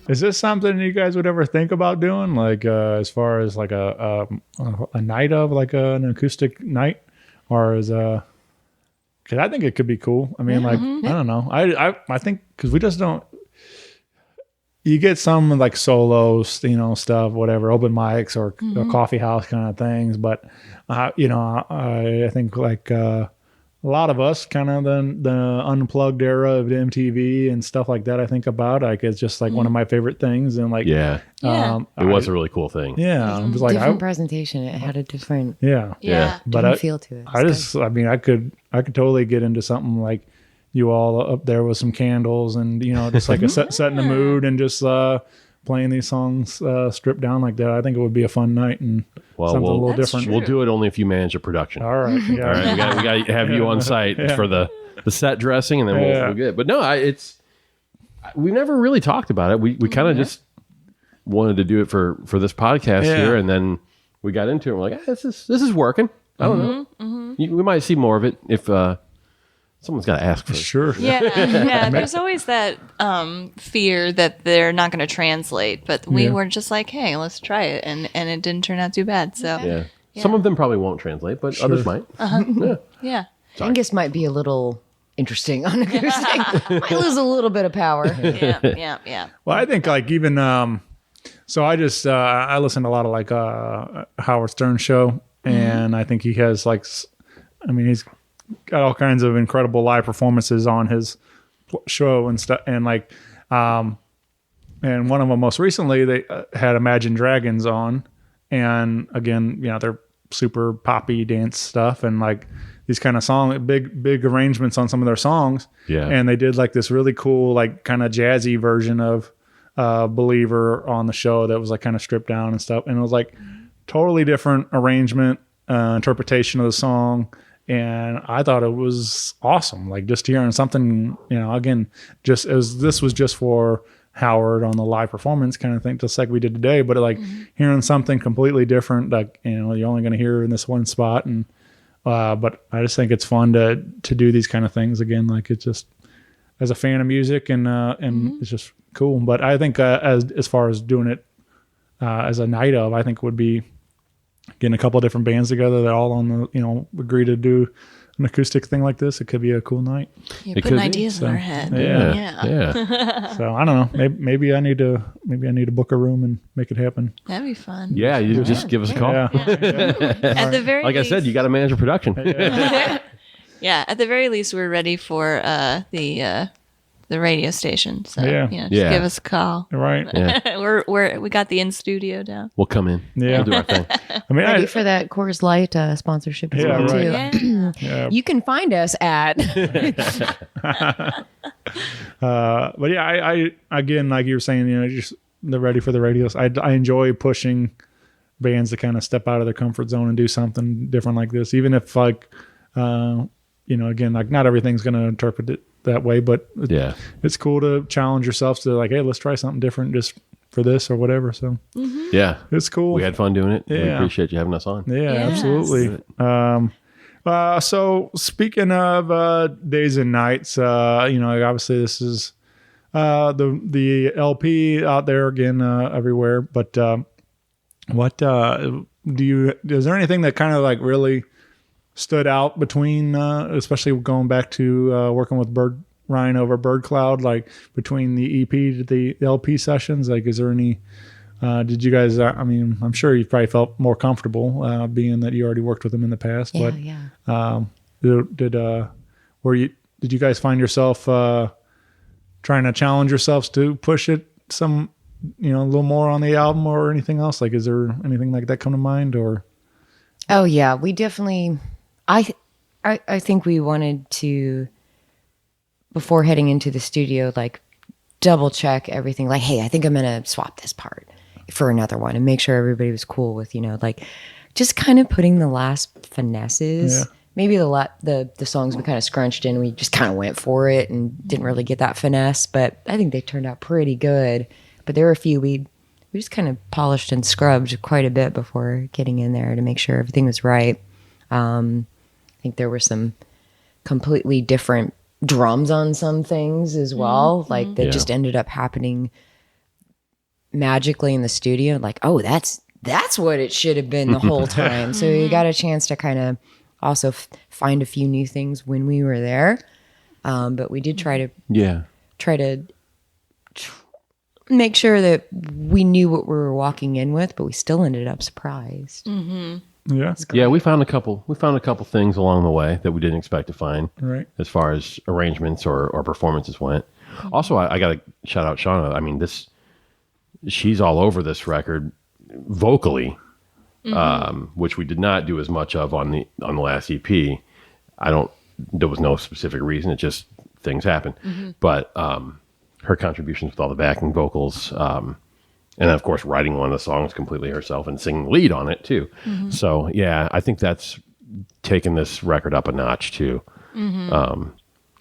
Is this something you guys would ever think about doing? Like, as far as like a night of like an acoustic night, or is because I think it could be cool. I mean, like I don't know. I think because we just don't. You get some like solos, you know, stuff, whatever, open mics or coffee house kind of things. But you know, I think like a lot of us kind of the unplugged era of the MTV and stuff like that. I think about like it's just like one of my favorite things, and like Yeah. It was a really cool thing. yeah, I was like Different presentation. It had a different yeah, Yeah. but different feel to it. I mean, I could totally get into something like, you all up there with some candles and, just like a setting the mood and just playing these songs stripped down like that. I think it would be a fun night and something a little different. We'll do it only if you manage a production. All right. Yeah. All right. We got to have you on site for the set dressing, and then we'll get it. But no, we never really talked about it. We kind of just wanted to do it for this podcast here, and then we got into it. We're like, this is working. I don't know. We might see more of it if someone's got to ask for it. Sure. Yeah. There's always that fear that they're not going to translate, but we were just like, hey, let's try it, and it didn't turn out too bad. So some of them probably won't translate, but others might. Yeah. Angus might be a little interesting on acoustic. Might lose a little bit of power. Yeah. Well, I think like even so I just I listen to a lot of like Howard Stern show, and I think he has like, he's got all kinds of incredible live performances on his show and stuff, and like and one of them most recently they had Imagine Dragons on, and again they're super poppy dance stuff and like these kind of big arrangements on some of their songs. Yeah. And they did like this really cool, like kind of jazzy version of Believer on the show that was like kind of stripped down and stuff. And it was like totally different arrangement, interpretation of the song. And I thought it was awesome. Like just hearing something, again, just as this was just for Howard on the live performance kind of thing, just like we did today, but like hearing something completely different, like, you're only going to hear in this one spot. And, but I just think it's fun to do these kind of things again. Like it's just as a fan of music and it's just cool. But I think as far as doing it as a night of, I think it would be getting a couple of different bands together that all on the agree to do an acoustic thing like this. It could be a cool night. You're putting ideas in our head. Yeah. So I don't know. Maybe I need to book a room and make it happen. That'd be fun. Yeah, you just give us a call. At the very Like least, I said, you got to manage a production. yeah, at the very least, we're ready for the radio station. So just give us a call. Right. Yeah. we got the in studio down. We'll come in. Yeah. We'll do our thing. Ready for that Coors Light sponsorship as well, too. Yeah. You can find us at... but yeah, I again, like you were saying, just they're ready for the radios. I enjoy pushing bands to kind of step out of their comfort zone and do something different like this, even if like, again, like not everything's going to interpret it that way, but it's cool to challenge yourself to like, hey, let's try something different just for this or whatever. So yeah, it's cool. We had fun doing it. Yeah. We appreciate you having us on. Yeah, absolutely. So speaking of days and nights, obviously this is the LP out there again everywhere. But what is there anything that kind of like really stood out between, especially going back to working with Ryan over Bird Cloud, like between the EP to the LP sessions? Like, is there any? Did you guys? I'm sure you probably felt more comfortable being that you already worked with him in the past. Did you guys find yourself trying to challenge yourselves to push it some, a little more on the album or anything else? Like, is there anything like that come to mind? Or Oh yeah, we definitely. I think we wanted to, before heading into the studio, like double check everything. Like, hey, I think I'm gonna swap this part for another one, and make sure everybody was cool with, like just kind of putting the last finesses. Yeah. Maybe the songs we kind of scrunched in, we just kind of went for it and didn't really get that finesse. But I think they turned out pretty good. But there were a few we just kind of polished and scrubbed quite a bit before getting in there to make sure everything was right. I think there were some completely different drums on some things as well, like that just ended up happening magically in the studio. Like, oh, that's what it should have been the whole time. So you got a chance to kind of also find a few new things when we were there. But we did try to make sure that we knew what we were walking in with, but we still ended up surprised. Yeah, we found a couple things along the way that we didn't expect to find. Right. As far as arrangements or performances went. Also, I got to shout out Shauna. I mean, she's all over this record vocally, which we did not do as much of on the last EP. There was no specific reason. It just things happen. But her contributions with all the backing vocals, and then of course writing one of the songs completely herself and singing lead on it too. So yeah, I think that's taken this record up a notch too.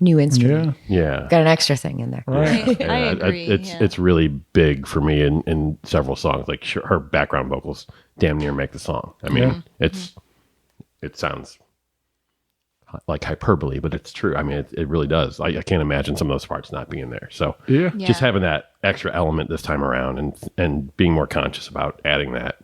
New instrument. Yeah. Got an extra thing in there. Right. I agree. It's really big for me in several songs. Like her background vocals damn near make the song. I mean, it sounds like hyperbole, but it's true. I mean, it really does. I can't imagine some of those parts not being there. So just having that extra element this time around and being more conscious about adding that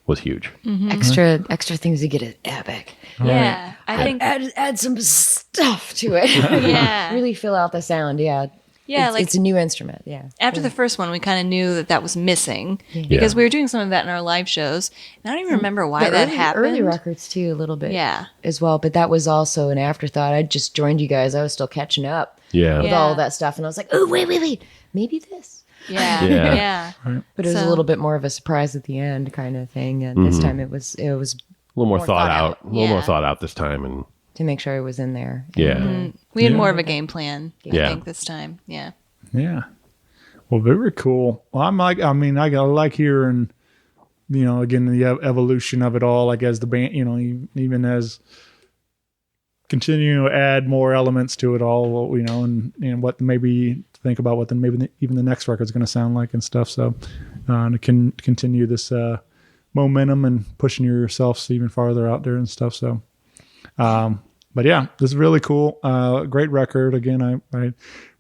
was huge. Extra things to get it epic. Yeah. I think Add some stuff to it. Yeah. Really fill out the sound. Yeah. Yeah, It's a new instrument. Yeah. after the first one, we kind of knew that was missing because we were doing some of that in our live shows. And I don't even remember why that happened. Early records too, a little bit. Yeah. As well, but that was also an afterthought. I just joined you guys. I was still catching up Yeah. with all of that stuff, and I was like, oh wait, maybe this. Yeah. Yeah. Yeah. But it was a little bit more of a surprise at the end, kind of thing. And this time it was A little more thought out. A little more Yeah. thought out this time. And to make sure it was in there. yeah. We had more of a game plan, Yeah. I think, this time. Yeah. Yeah. Well, very cool. Well, I like hearing, again, the evolution of it all, like as the band, even as continuing to add more elements to it all, and what maybe think about what even the next record is going to sound like and stuff. So, to continue this momentum and pushing yourselves even farther out there and stuff. So, but yeah, this is really cool. Great record. Again, I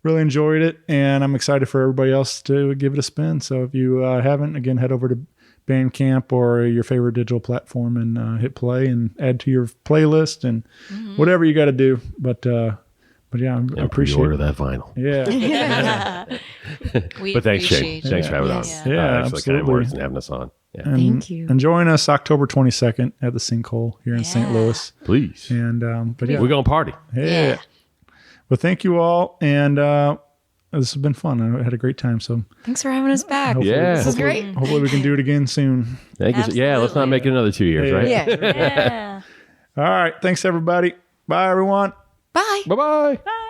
really enjoyed it, and I'm excited for everybody else to give it a spin. So if you haven't, again, head over to Bandcamp or your favorite digital platform and hit play and add to your playlist and whatever you got to do. But yeah, I appreciate order that vinyl. Yeah. We But thanks, Shane. appreciate Thanks for having Yeah. us. Yeah, Actually, kind absolutely. words and having us on. Yeah. And Thank you. And join us October 22nd at the Sinkhole here in St. Louis. Please. And but yeah, We're going to party. yeah. Well, thank you all, and this has been fun. I had a great time. So Thanks for having us back. Yeah. This is great. hopefully we can do it again soon. Thank you. Yeah, let's not make it another 2 years, right? Yeah. Yeah. All right. Thanks, everybody. Bye, everyone. Bye. Bye-bye. Bye.